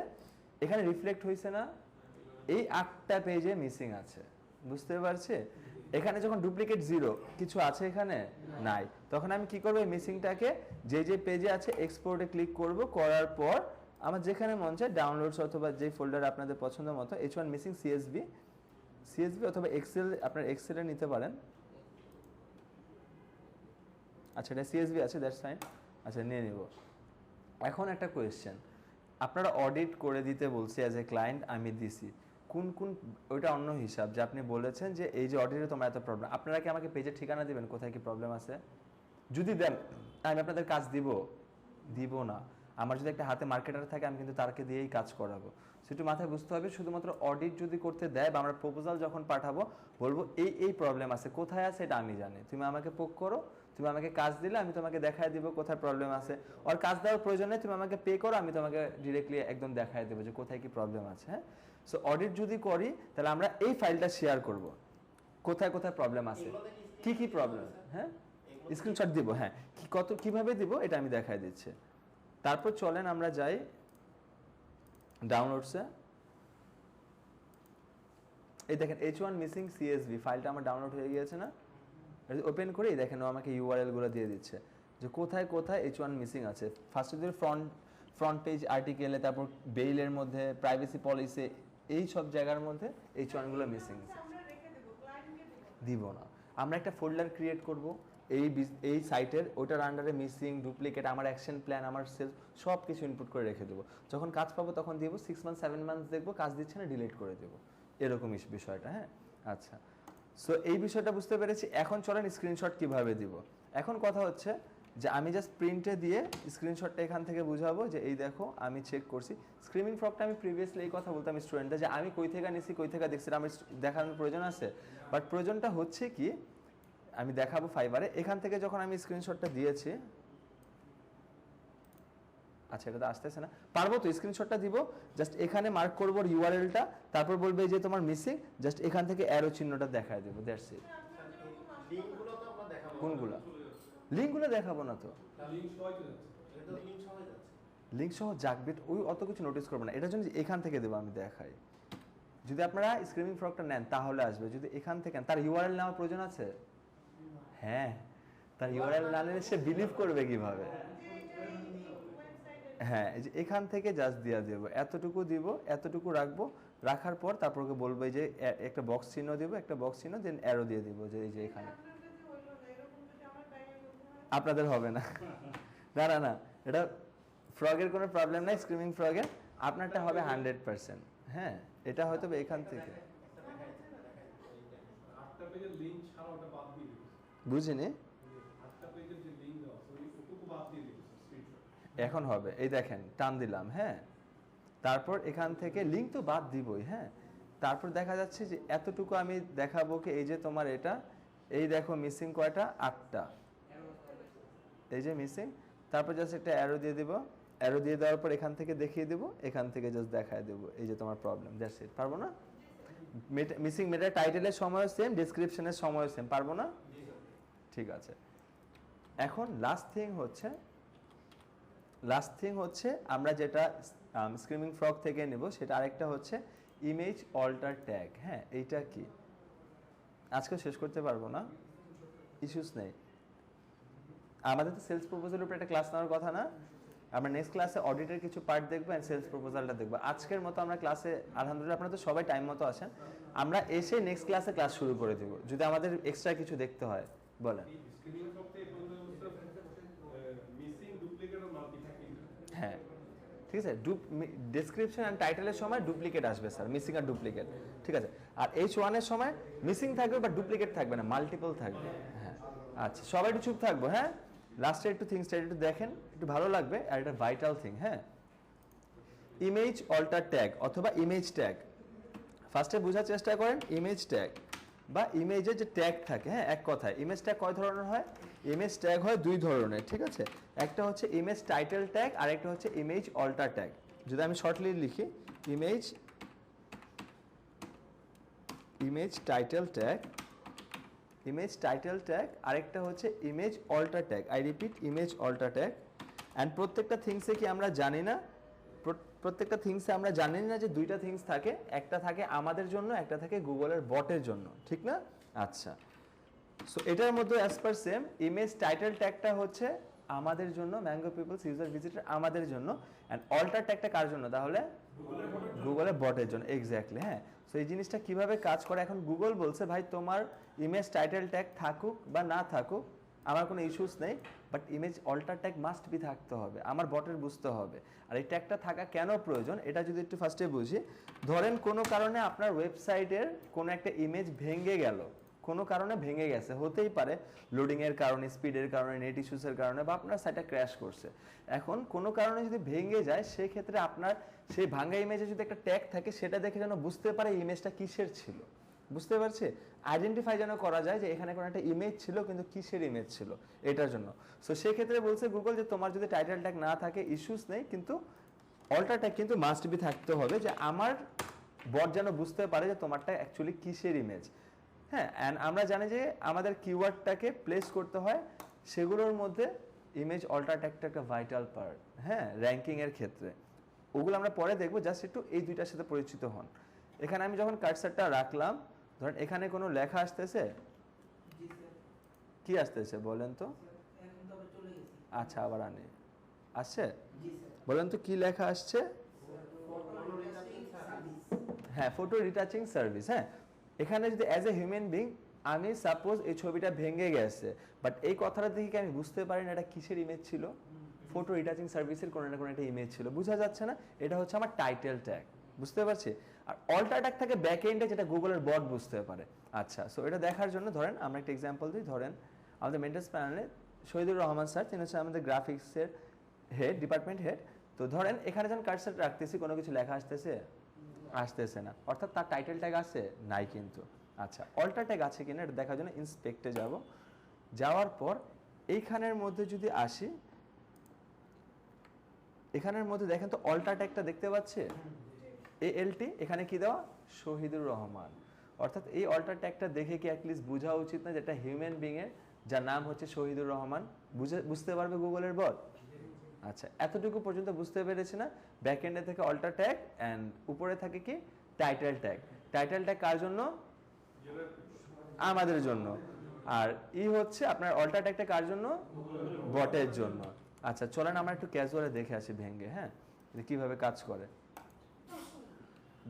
এখানে রিফ্লেক্ট হয়েছে না, এই 8টা পেজে মিসিং আছে, বুঝতে পারছি? এখানে যখন ডুপ্লিকেট 0 কিছু আছে এখানে নাই, তখন আমি কি করবো, এই মিসিংটাকে যে যে পেজে আছে এক্সপোর্টে ক্লিক করব, করার পর আমার যেখানে মন চায় ডাউনলোডস অথবা যে ফোল্ডার আপনাদের পছন্দ মতো H1 মিসিং CSV অথবা এক্সেল, আপনার এক্সেলে নিতে পারেন। আচ্ছা এটা CSV আছে, দ্যাটস ফাইন, আচ্ছা নিয়ে নিব। এখন একটা কোয়েশ্চেন, আপনারা অডিট করে দিতে বলছি অ্যাজ এ ক্লায়েন্ট, আমি দিছি কোন কোন, ওইটা অন্য হিসাব যে আপনি বলেছেন যে এই যে অডিটে তোমার এত প্রবলেম, আপনারা কি আমাকে পেজের ঠিকানা দিবেন কোথায় কি প্রবলেম আছে? যদি দেন আমি আপনাদের কাজ দিব না। আমার যদি একটা হাতে মার্কেটার থাকে আমি কিন্তু তারকে দিয়েই কাজ করাবো, সেটা মাথায় বুঝতে হবে। শুধুমাত্র অডিট যদি করতে দেয় বা আমরা প্রপোজাল যখন পাঠাবো বলবো এই প্রবলেম আছে, কোথায় আছে এটা আমি জানি, তুমি আমাকে পোক করো, তুমি আমাকে কাজ দিলে আমি তোমাকে দেখায় দিব কোথায় প্রবলেম আছে, আর কাজ দেওয়ার প্রয়োজন নেই, তুমি আমাকে পে করো, আমি তোমাকে ডিরেক্টলি একদম দেখায় দেবো যে কোথায় কি প্রবলেম আছে। হ্যাঁ, সো অডিট যদি করি তাহলে আমরা এই ফাইলটা শেয়ার করব, কোথায় কোথায় প্রবলেম আছে, কি কি প্রবলেম, হ্যাঁ স্ক্রিনশট দিব, হ্যাঁ কিভাবে দিব এটা আমি দেখায় দিচ্ছি। তারপর চলেন আমরা যাই ডাউনলোডসে, এই দেখেন H1 মিসিং CSV ফাইলটা আমার ডাউনলোড হয়ে গিয়েছে না, ওপেন করে দেখেন ও আমাকে URL গুলো দিয়ে দিচ্ছে যে কোথায় কোথায় H1 মিসিং আছে। ফার্স্টে যদি ফ্রন্ট পেজ আর্টিকেলে, তারপর বেইলের মধ্যে, প্রাইভেসি পলিসি, এই সব জায়গার মধ্যে H1 গুলো মিসিং আছে। আমরা রেখে দেব, ক্লায়েন্টকে দেব দিব না, আমরা একটা ফোল্ডার ক্রিয়েট করব এই সাইটের, ওটার আন্ডারে মিসিং, ডুপ্লিকেট, আমার অ্যাকশন প্ল্যান, আমার সেলস সব কিছু ইনপুট করে রেখে দেবো, যখন কাজ পাবো তখন দিব, 6 মান্থ 7 মান্থস দেখবো কাজ দিচ্ছে না, ডিলিট করে দেবো, এরকমই বিষয়টা। হ্যাঁ আচ্ছা, সো এই বিষয়টা বুঝতে পেরেছি। এখন চলেন স্ক্রিনশট কিভাবে দিব। এখন কথা হচ্ছে যে আমি জাস্ট প্রিন্টে দিয়ে স্ক্রিনশটটা এখান থেকে বুঝাবো যে এই দেখো আমি চেক করছি। স্ক্রিমিং ফ্রগটা আমি প্রিভিয়াসলি এই কথা বলতাম স্টুডেন্টদের যে আমি কই থেকে নিছি, কই থেকে দেখছি, আমার দেখানোর প্রয়োজন আছে, বাট প্রয়োজনটা হচ্ছে কি আমি দেখাবো ফাইবারে। এখান থেকে যখন আমি স্ক্রিনশটটা দিয়েছি, আচ্ছা এটা তো আসতেছে না, পারবো তো স্ক্রিনশটটা দিব, জাস্ট এখানে মার্ক করবো URL-টা, তারপর বলবে যে তোমার মিসিং, জাস্ট এখান থেকে অ্যারো চিহ্নটা দেখায় দেবো, দ্যাটস ইট। লিঙ্কগুলো তো আমরা দেখাবো। কোনগুলো? লিঙ্কগুলো দেখাবো না তো, লিঙ্ক সবাই চলে যাচ্ছে। এটা তো লিঙ্ক সহ যাচ্ছে। লিঙ্ক সহ যাকবে, ওই অত কিছু নোটিস করবো না, এটার জন্য এখান থেকে দেবো আমি দেখাই। যদি আপনারা স্ক্রিমিং ফ্রগটা নেন তাহলে আসবে, যদি এখান থেকে তার URL নেওয়ার প্রয়োজন আছে, হ্যাঁ তার URL না নিলে সে বিলিভ করবে কিভাবে? হ্যাঁ এই যে এখান থেকে জাস্ট দিয়ে দেবো, এতটুকু দিব, এতটুকু রাখবো, রাখার পর তারপর ওকে বলবো যে একটা বক্স চিহ্ন দিব, একটা বক্স চিহ্ন দেন অ্যারো দিয়ে দিব যে এই যে এখানে। আপনাদের হবে না, না না না, এটা ফ্রগের কোনো প্রবলেম নাই, স্ক্রিমিং ফ্রগের আপনারটা হবে 100%। হ্যাঁ এটা হয়তো এখান থেকে 8টা পেজের লিংক ছাড়া ওটা বাদ দিয়ে দিন। বুঝিনি, 8টা পেজের যে লিংক দেওয়া আছে ওইটুকু বাদ দিয়ে দিন স্ক্রিনশট। এখন হবে, এই দেখেন টান দিলাম, হ্যাঁ তারপর এখান থেকে লিঙ্ক তো বাদ দিবই, হ্যাঁ তারপর দেখা যাচ্ছে যে এতটুকু আমি দেখাবো কি এই যে তোমার এটা, এই দেখো মিসিং কয়টা, 8টা, এই যে মিসিং, তারপর জাস্ট একটা অ্যারো দিয়ে দিব, অ্যারো দিয়ে দেওয়ার পর এখান থেকে দেখিয়ে দেবো, এখান থেকে জাস্ট দেখায় দেবো এই যে তোমার প্রবলেম, দ্যাটস ইট। পারবো না? মিসিং মেটার টাইটেলের সময়ও সেম, ডেসক্রিপশনের সময়ও সেম, পারবো না? ঠিক আছে। এখন লাস্ট থিং হচ্ছে আমরা যেটা স্ক্রিমিং ফ্রগ থেকে নেব সেটা আরেকটা হচ্ছে ইমেজ অল্টার ট্যাগ। হ্যাঁ এইটা কি আজকে শেষ করতে পারবো না, ইস্যুস নেই, আমাদের তো সেলস প্রপোজালের উপর একটা ক্লাস নেওয়ার কথা না, আমরা নেক্সট ক্লাসে অডিটের কিছু পার্ট দেখবো এন্ড সেলস প্রপোজালটা দেখবো। আজকের মতো আমরা ক্লাসে আলহামদুলিল্লাহ আপনারা তো সবাই টাইম মতো আসেন, আমরা এসে নেক্সট ক্লাসে ক্লাস শুরু করে দেবো, যদি আমাদের এক্সট্রা কিছু দেখতে হয় বলেন। স্ক্রিনিং সবতে মিসিং ডুপ্লিকেট আর মাল্টিপ্লিকেশন। হ্যাঁ ঠিক আছে, ডেসক্রিপশন অ্যান্ড টাইটেলের সময় ডুপ্লিকেট আসবে স্যার, মিসিং আর ডুপ্লিকেট, ঠিক আছে। আর H1 এর সময় মিসিং থাকবে বা ডুপ্লিকেট থাকবে না, মাল্টিপল থাকবে। হ্যাঁ আচ্ছা, সবাই একটু চুপ থাকবো। হ্যাঁ, লাস্টে একটু থিংসটা একটু দেখেন, একটু ভালো লাগবে। আর এটা ভাইটাল থিং। হ্যাঁ, ইমেজ অল্টার ট্যাগ অথবা ইমেজ ট্যাগ, ফার্স্টে বোঝার চেষ্টা করেন। ইমেজ ট্যাগ বা ইমেজের যে ট্যাগ থাকে, হ্যাঁ এক কথায় ইমেজ ট্যাগ কয় ধরনের হয়? ইমেজ ট্যাগ হয় দুই ধরনের, ঠিক আছে। একটা হচ্ছে ইমেজ টাইটেল ট্যাগ আর একটা হচ্ছে ইমেজ অল্টার ট্যাগ। যদি আমি শর্টলি লিখি ইমেজ টাইটেল ট্যাগ, আরেকটা হচ্ছে image alter tag. I repeat, image alter tag. And প্রত্যেকটা থিংসে কি আমরা জানি না, প্রত্যেকটা থিংসে আমরা জানি না যে দুইটা থিংস থাকে, একটা থাকে আমাদের জন্য, একটা থাকে গুগলের বটের জন্য, ঠিক না? আচ্ছা, সো এটার মধ্যে as per same, image title ট্যাগটা হচ্ছে আমাদের জন্য, ম্যাঙ্গো পিপলস ইউজার ভিজিটর আমাদের জন্য, অ্যান্ড অল্টার ট্যাগটা কার জন্য তাহলে? গুগলের বটের জন্য। এক্স্যাক্টলি। হ্যাঁ, সো এই জিনিসটা কিভাবে কাজ করে, এখন গুগল বলছে ভাই তোমার ইমেজ টাইটেল ট্যাগ থাকুক বা না থাকুক আমার কোনো ইস্যুস নেই, but image alter tag must be থাকতে হবে, আমার বটের বুঝতে হবে। আর এই ট্যাগটা থাকা কেন প্রয়োজন এটা যদি একটু ফার্স্টে বুঝি, ধরেন কোনো কারণে আপনার ওয়েবসাইটের কোনো একটা ইমেজ ভেঙে গেল, কোনো কারণে ভেঙে গেছে, হতেই পারে লোডিংয়ের কারণে, স্পিডের কারণে, নেট ইস্যুসের কারণে, বা আপনার সাইটটা ক্র্যাশ করছে। এখন কোনো কারণে যদি ভেঙে যায়, সেক্ষেত্রে আপনার সেই ভাঙা ইমেজে যদি একটা ট্যাগ থাকে, সেটা দেখে যেন বুঝতে পারে ইমেজটা কিসের ছিল, বুঝতে পারছে, আইডেন্টিফাই যেন করা যায় যে এখানে কোনো একটা ইমেজ ছিল, কিন্তু কিসের ইমেজ ছিল এটার জন্য। সো সেক্ষেত্রে বলছে গুগল যে তোমার যদি টাইটেল ট্যাগ না থাকে ইস্যুস নেই, কিন্তু অল্টার ট্যাগ কিন্তু মাস্ট বি থাকতে হবে, যে আমার বট যেন বুঝতে পারে যে তোমারটা অ্যাকচুয়ালি কিসের ইমেজ। হ্যাঁ, অ্যান্ড আমরা জানি যে আমাদের কিওয়ার্ডটাকে প্লেস করতে হয়, সেগুলোর মধ্যে ইমেজ অল্টার ট্যাগটা একটা ভাইটাল পার্ট। হ্যাঁ, র্যাঙ্কিংয়ের ক্ষেত্রে ওগুলো আমরা পরে দেখবো, জাস্ট একটু এই দুইটার সাথে পরিচিত হন। এখানে আমি যখন কার্সারটা রাখলাম, ধরেন এখানে কোনো লেখা আসতেছে, জি স্যার। কি আসতেছে বলেন তো? এখন তো আবার চলে গেছি। আচ্ছা, আবার আনি আসছে, জি স্যার। বলেন তো কি লেখা আসছে? Photo retouching service. হ্যাঁ, ফটো রিটাচিং সার্ভিস। হ্যাঁ, এখানে যদি অ্যাজ এ হিউম্যান বিং আমি সাপোজ এই ছবিটা ভেঙে গেছে, বাট এই কথাটা দেখে কি আমি বুঝতে পারি না এটা কিসের ইমেজ ছিল? ফটো রিটাচিং সার্ভিসের কোনো না কোনো একটা ইমেজ ছিল, বোঝা যাচ্ছে না? এটা হচ্ছে আমার টাইটেল ট্যাগ, বুঝতে পারছি। আর অল্টার ট্যাগ থাকে ব্যাক এন্ডে, যেটা গুগলের বট বুঝতে পারে। আচ্ছা, সো এটা দেখার জন্য ধরেন আমরা একটা এক্সাম্পল দিই। ধরেন আমাদের মেইনটেন্যান্স প্যানেলে শহীদুর রহমান স্যার, তিনি হচ্ছে আমাদের গ্রাফিক্সের হেড, ডিপার্টমেন্ট হেড। তো ধরেন এখানে যখন কার্সার রাখতেছি, কোনো কিছু লেখা আসতেছে না, অর্থাৎ তার টাইটেল ট্যাগ আছে নাই কিন্তু। আচ্ছা, অল্টার ট্যাগ আছে কিনা এটা দেখার জন্য ইন্সপেক্টে যাব, যাওয়ার পর এইখানের মধ্যে যদি আসি, এখানের মধ্যে দেখেন তো অল্টার ট্যাগটা দেখতে পাচ্ছে, ALT, এখানে কি দেওয়া? শহীদুর রহমান। অর্থাৎ এই অল্টার ট্যাগটা দেখে কি অ্যাটলিস্ট বোঝা উচিত না যেটা হিউম্যান বিং এর, যার নাম হচ্ছে শহীদুর রহমান, বুঝতে পারবে গুগলের বট? আচ্ছা, এতটুকু পর্যন্ত বুঝতে পেরেছি না? ব্যাক এন্ডে থেকে অল্টার ট্যাগ, অ্যান্ড উপরে থাকে কি? Title tag. টাইটেল ট্যাগ কার জন্য? আমাদের জন্য। আর হচ্ছে আপনার অল্টার ট্যাগটা কার জন্য? বটের জন্য। আচ্ছা, চলেন আমরা একটু ক্যাজুয়ালে দেখে আসি ভেঙে, হ্যাঁ, কিভাবে কাজ করে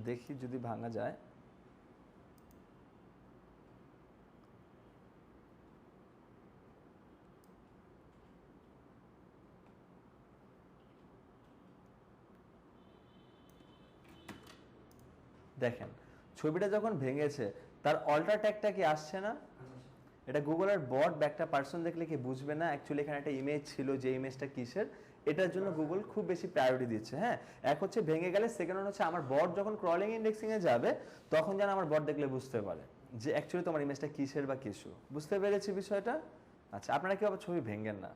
দেখি যদি ভাঙা যায়। দেখেন ছবিটা যখন ভেঙেছে, তার অল্টার ট্যাগটা কি আসছে না? এটা গুগলের বট বা একটা পার্সন দেখলে কি বুঝবে না অ্যাকচুয়ালি এখানে একটা ইমেজ ছিল, যে ইমেজটা কিসের? এটার জন্য গুগল খুব বেশি প্রায়োরিটি দিচ্ছে। হ্যাঁ, এক হচ্ছে ভেঙে গেলে, সেকেন্ড হচ্ছে আমার বট যখন ক্রলিং ইন্ডেক্সিং এ যাবে, তখন যেন আমার বট দেখলে বুঝতে পারে যে অ্যাকচুয়ালি তোমার ইমেজটা কিসের বা কিছু। বুঝতে পেরেছি বিষয়টা? আচ্ছা, আপনারা কি আবার ছবি ভেঙেন না,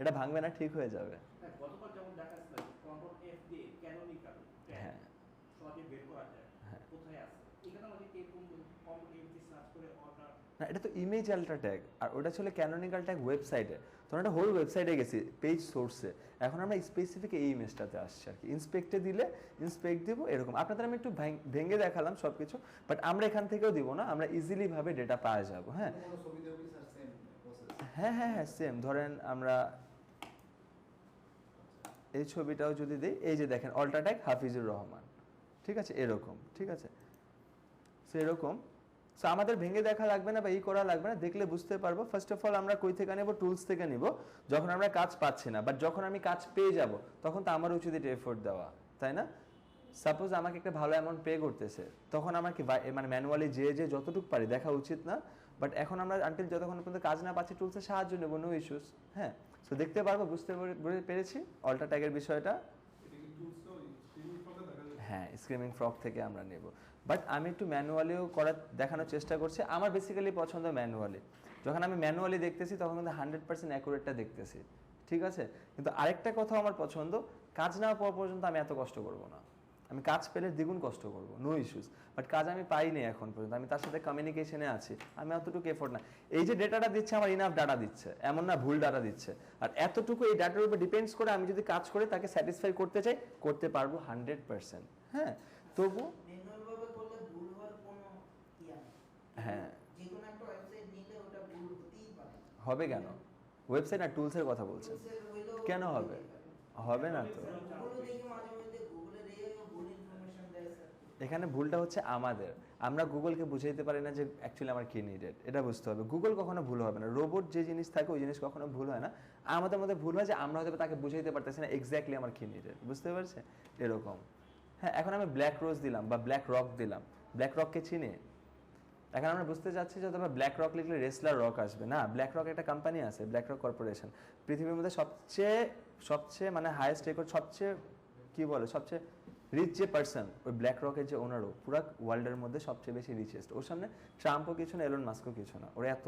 এটা ভাঙবে না, ঠিক হয়ে যাবে। হ্যাঁ, গতকাল যেমন দেখাচ্ছিলাম কন্ট্রোল F দিয়ে ক্যানোনিক্যাল হ্যাঁ সহজে বের করা যায়, হ্যাঁ। কোথায় আছে এখানে আমাদের এরকম কন্ট্রোল F দিয়ে সার্চ করে অর্ডার। না, এটা তো ইমেজ অল্টার ট্যাগ, আর ওটা ছিল ক্যানোনিক্যাল ট্যাগ ওয়েবসাইটে। তখন একটা হোল ওয়েবসাইটে গেছি পেজ সোর্সে, এখন আমরা স্পেসিফিক এই ইমেজটাতে আসছি আর কি। ইন্সপেক্টে দিলে ইন্সপেক্ট দিব এরকম। আপনাদের আমি একটু ভেঙে দেখালাম সব কিছু, বাট আমরা এখান থেকেও দিব না, আমরা ইজিলি ভাবে ডেটা পাওয়া যাব। হ্যাঁ হ্যাঁ হ্যাঁ হ্যাঁ, সেম। ধরেন আমরা এই ছবিটাও যদি দিই, এই যে দেখেন অল্টার ট্যাগ হাফিজুর রহমান, ঠিক আছে, এরকম, ঠিক আছে। সো এরকম সো আমাদের ভেঙে দেখা লাগবে না বা করা লাগবে না, দেখলে বুঝতে পারবো। ফার্স্ট অফ অল আমরা কই থেকে নেব? টুলস থেকে নিব যখন আমরা কাজ পাচ্ছি না, বাট যখন আমি কাজ পেয়ে যাব তখন তো আমার উচিত এটা এফোর্ট দেওয়া, তাই না? সাপোজ আমাকে একটা ভালো অ্যামাউন্ট পে করতেছে, তখন আমার কি মানে ম্যানুয়ালি যে যতটুকু পারি দেখা উচিত না? বাট এখন আমরা আনটিল যতক্ষণ পর্যন্ত কাজ না পাচ্ছি টুলসের সাহায্য নেব, নো ইস্যুস। হ্যাঁ, সো দেখতে পারবো, বুঝতে পেরেছি অল্টার ট্যাগের বিষয়টা। হ্যাঁ, স্ক্রিমিং ফ্রগ থেকে আমরা নেব, বাট আমি একটু ম্যানুয়ালিও দেখানোর চেষ্টা করছি। আমার বেসিক্যালি পছন্দ ম্যানুয়ালি। যখন আমি ম্যানুয়ালি দেখতেছি তখন কিন্তু 100% অ্যাকুরেটটা দেখতেছি, ঠিক আছে? কিন্তু আরেকটা কথা আমার পছন্দ, কাজ না পাওয়া পর্যন্ত আমি এত কষ্ট করব না। আমি কাজ পেলে দ্বিগুণ কষ্ট করব, নো ইস্যুস। বাট কাজ আমি পাইনি এখন পর্যন্ত, আমি তার সাথে কমিউনিকেশনে আছি, আমি অতটুকু এফোর্ট না। এই যে ডেটাটা দিচ্ছে আমার ইনাফ ডাটা দিচ্ছে, এমন না ভুল ডাটা দিচ্ছে। আর এতটুকু এই ডাটার উপর ডিপেন্ডস করে আমি যদি কাজ করে তাকে স্যাটিসফাই করতে চাই, করতে পারবো 100%। হ্যাঁ, তবু ম্যানুয়াল ভাবে করলে ভুল হওয়ার কোনো ইয়া নেই। হ্যাঁ, যে কোনো একটা ওয়েবসাইট নিলে ওটা ভুল হতেই পারে। হবে কেন? ওয়েবসাইট না টুলসের কথা বলছেন? Tools-এর হইলেও কেন হবে? হবে না তো। গুগলও দেখি মাঝে মধ্যে গুগলের এআইও ভুল ইনফরমেশন দেয় স্যার। এখানে ভুলটা হচ্ছে আমাদের, আমরা গুগলকে বুঝাইতে পারি না যে অ্যাকচুয়ালি আমার কি নিডেড, এটা বুঝতে হবে। গুগল কখনো ভুল হবে না, রোবট যে জিনিস থাকে ওই জিনিস কখনো ভুল হয় না। আমাদের মধ্যে ভুল হয় যে আমরা হয়তো তাকে বুঝাইতে পারতেছি না এক্স্যাক্টলি আমার কি নিডেড, বুঝতে পারছে? এরকম। হ্যাঁ, এখন আমি ব্ল্যাক রোজ দিলাম বা ব্ল্যাক রক দিলাম, ব্ল্যাক রককে চিনি? এখন আমরা বুঝতে চাচ্ছি যে তবে ব্ল্যাক রক লিখলে রেসলার রক আসবে না। ব্ল্যাক রক একটা কোম্পানি আছে, ব্ল্যাক রক কর্পোরেশন, পৃথিবীর মধ্যে সবচেয়ে মানে হাইয়েস্ট রেকর্ড, সবচেয়ে কি বলে, সবচেয়ে রিচ যে পার্সন, ওই ব্ল্যাক রকের যে ওনারও পুরো ওয়ার্ল্ডের মধ্যে সবচেয়ে বেশি রিচেস্ট। ওর সামনে ট্রাম্পও কিছু না, এলন মাস্কও কিছু না, ওর এত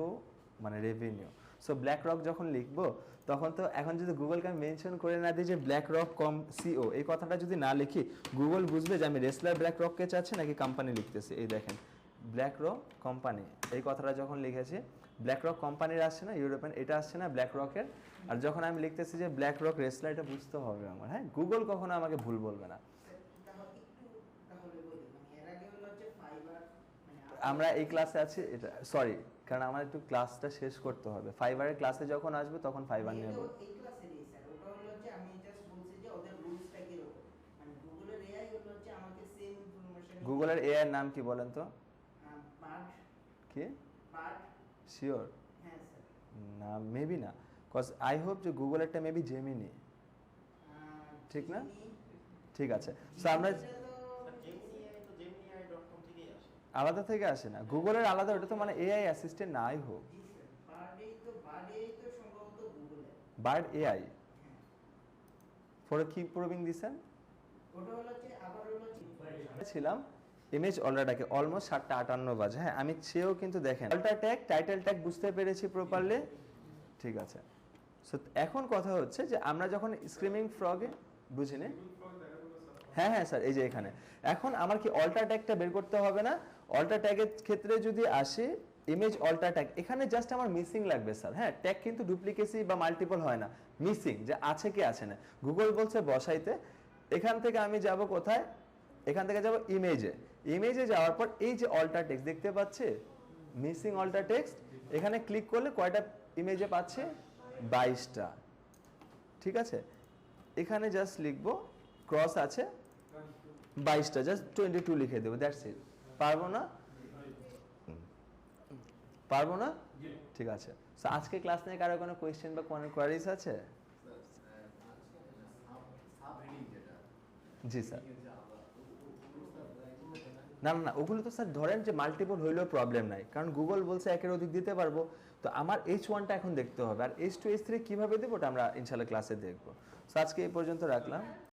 মানে রেভিনিউ। সো ব্ল্যাক রক যখন লিখবো তখন তো এখন যদি গুগলকে আমি মেনশন করে না দিই যে ব্ল্যাক রক কম সিও, এই কথাটা যদি না লিখি, গুগল বুঝবে যে আমি রেসলার ব্ল্যাক রককে চাচ্ছি নাকি কোম্পানি লিখতেছি। এই দেখেন, ব্ল্যাক রক কোম্পানি, এই কথাটা যখন লিখেছি, ব্ল্যাক রক কোম্পানির আসছে না, ইউরোপিয়ান, এটা আসছে না ব্ল্যাক রকের। আর যখন আমি লিখতেছি যে ব্ল্যাক রক রেসলার, এটা বুঝতে হবে আমার। হ্যাঁ, গুগল কখনো আমাকে ভুল বলবে না। তাহলে বলি, মানে এর আগে হলো হচ্ছে ফাইবার, মানে আমরা এই ক্লাসে আছি, এটা সরি, কারণ আমার একটু ক্লাসটা শেষ করতে হবে। ফাইবারের ক্লাসে যখন আসবে তখন ফাইবার নিয়ে বলবো। এই ক্লাসেরই স্যার, ওটা হলো হচ্ছে আমি জাস্ট বলছি যে ওদের রুলসটা কি রকম। মানে গুগলের এআই হলো হচ্ছে আমাকে সেম ইনফরমেশন। গুগলের এআই এর নাম কি বলেন তো? বার্ড। কি? বার্ড। শিওর? হ্যাঁ স্যার। না, মেবি না, কজ আই হোপ যে গুগলেরটা মেবি জেমিনি, ঠিক না? ঠিক আছে, সো আমরা gemini.com থেকেই আসে। আলাদা থেকে আসে না, গুগলের আলাদা, ওটা তো মানে এআই অ্যাসিস্ট্যান্ট না, আই হোপ। সম্ভবত গুগলের বার্ড এআই ফরে কি প্রবিং দিছেন? ওটা হলো হচ্ছে আবার হলো হচ্ছে ছিলাম ইমেজ অলরেডাকে অলমোস্ট 7:58 বাজে। হ্যাঁ, আমি চেয়েও কিন্তু দেখেন অল্টার ট্যাগ, টাইটেল ট্যাগ বুঝতে পেরেছি প্রপারলি, ঠিক আছে। সো এখন কথা হচ্ছে যে আমরা যখন স্ক্রিমিং ফ্রগে বুঝিনি, হ্যাঁ হ্যাঁ স্যার, এই যে এখানে এখন আমার কি অল্টার ট্যাগটা বের করতে হবে না? অল্টার ট্যাগের ক্ষেত্রে যদি আসে ইমেজ অল্টার ট্যাগ, এখানে জাস্ট আমার মিসিং লাগবে স্যার। হ্যাঁ, ট্যাগ কিন্তু ডুপ্লিকেসি বা মাল্টিপল হয় না, মিসিং যে আছে কি আছে না। গুগল বলছে বসাইতে, এখান থেকে আমি যাব কোথায়? এখান থেকে যাব ইমেজে। ইমেজে যাওয়ার পর এই যে অল্টার টেক্সট দেখতে পাচ্ছে, মিসিং অল্টার টেক্সট, এখানে ক্লিক করলে কয়টা ইমেজে পাচ্ছে? 22টা, ঠিক আছে। এখানে জাস্ট লিখবো ক্রস আছে 22টা, জাস্ট 22 লিখে দেবো, দ্যাটস ইট। পারবো না? পারবো না? ঠিক আছে। সো আজকে ক্লাস নিয়ে কারো কোনো কোয়েশ্চেন বা কোনো কোয়ারিজ আছে? জি স্যার। না না না, ওগুলো তো স্যার ধরেন যে মাল্টিপল হইলেও প্রবলেম নাই, কারণ গুগল বলছে একের অধিক দিতে পারবো। তো আমার H1টা এখন দেখতে হবে, আর H2 H3 কিভাবে দেবো ওটা আমরা ইনশাআল্লাহ ক্লাসে দেখবো। সো আজকে এই পর্যন্ত রাখলাম।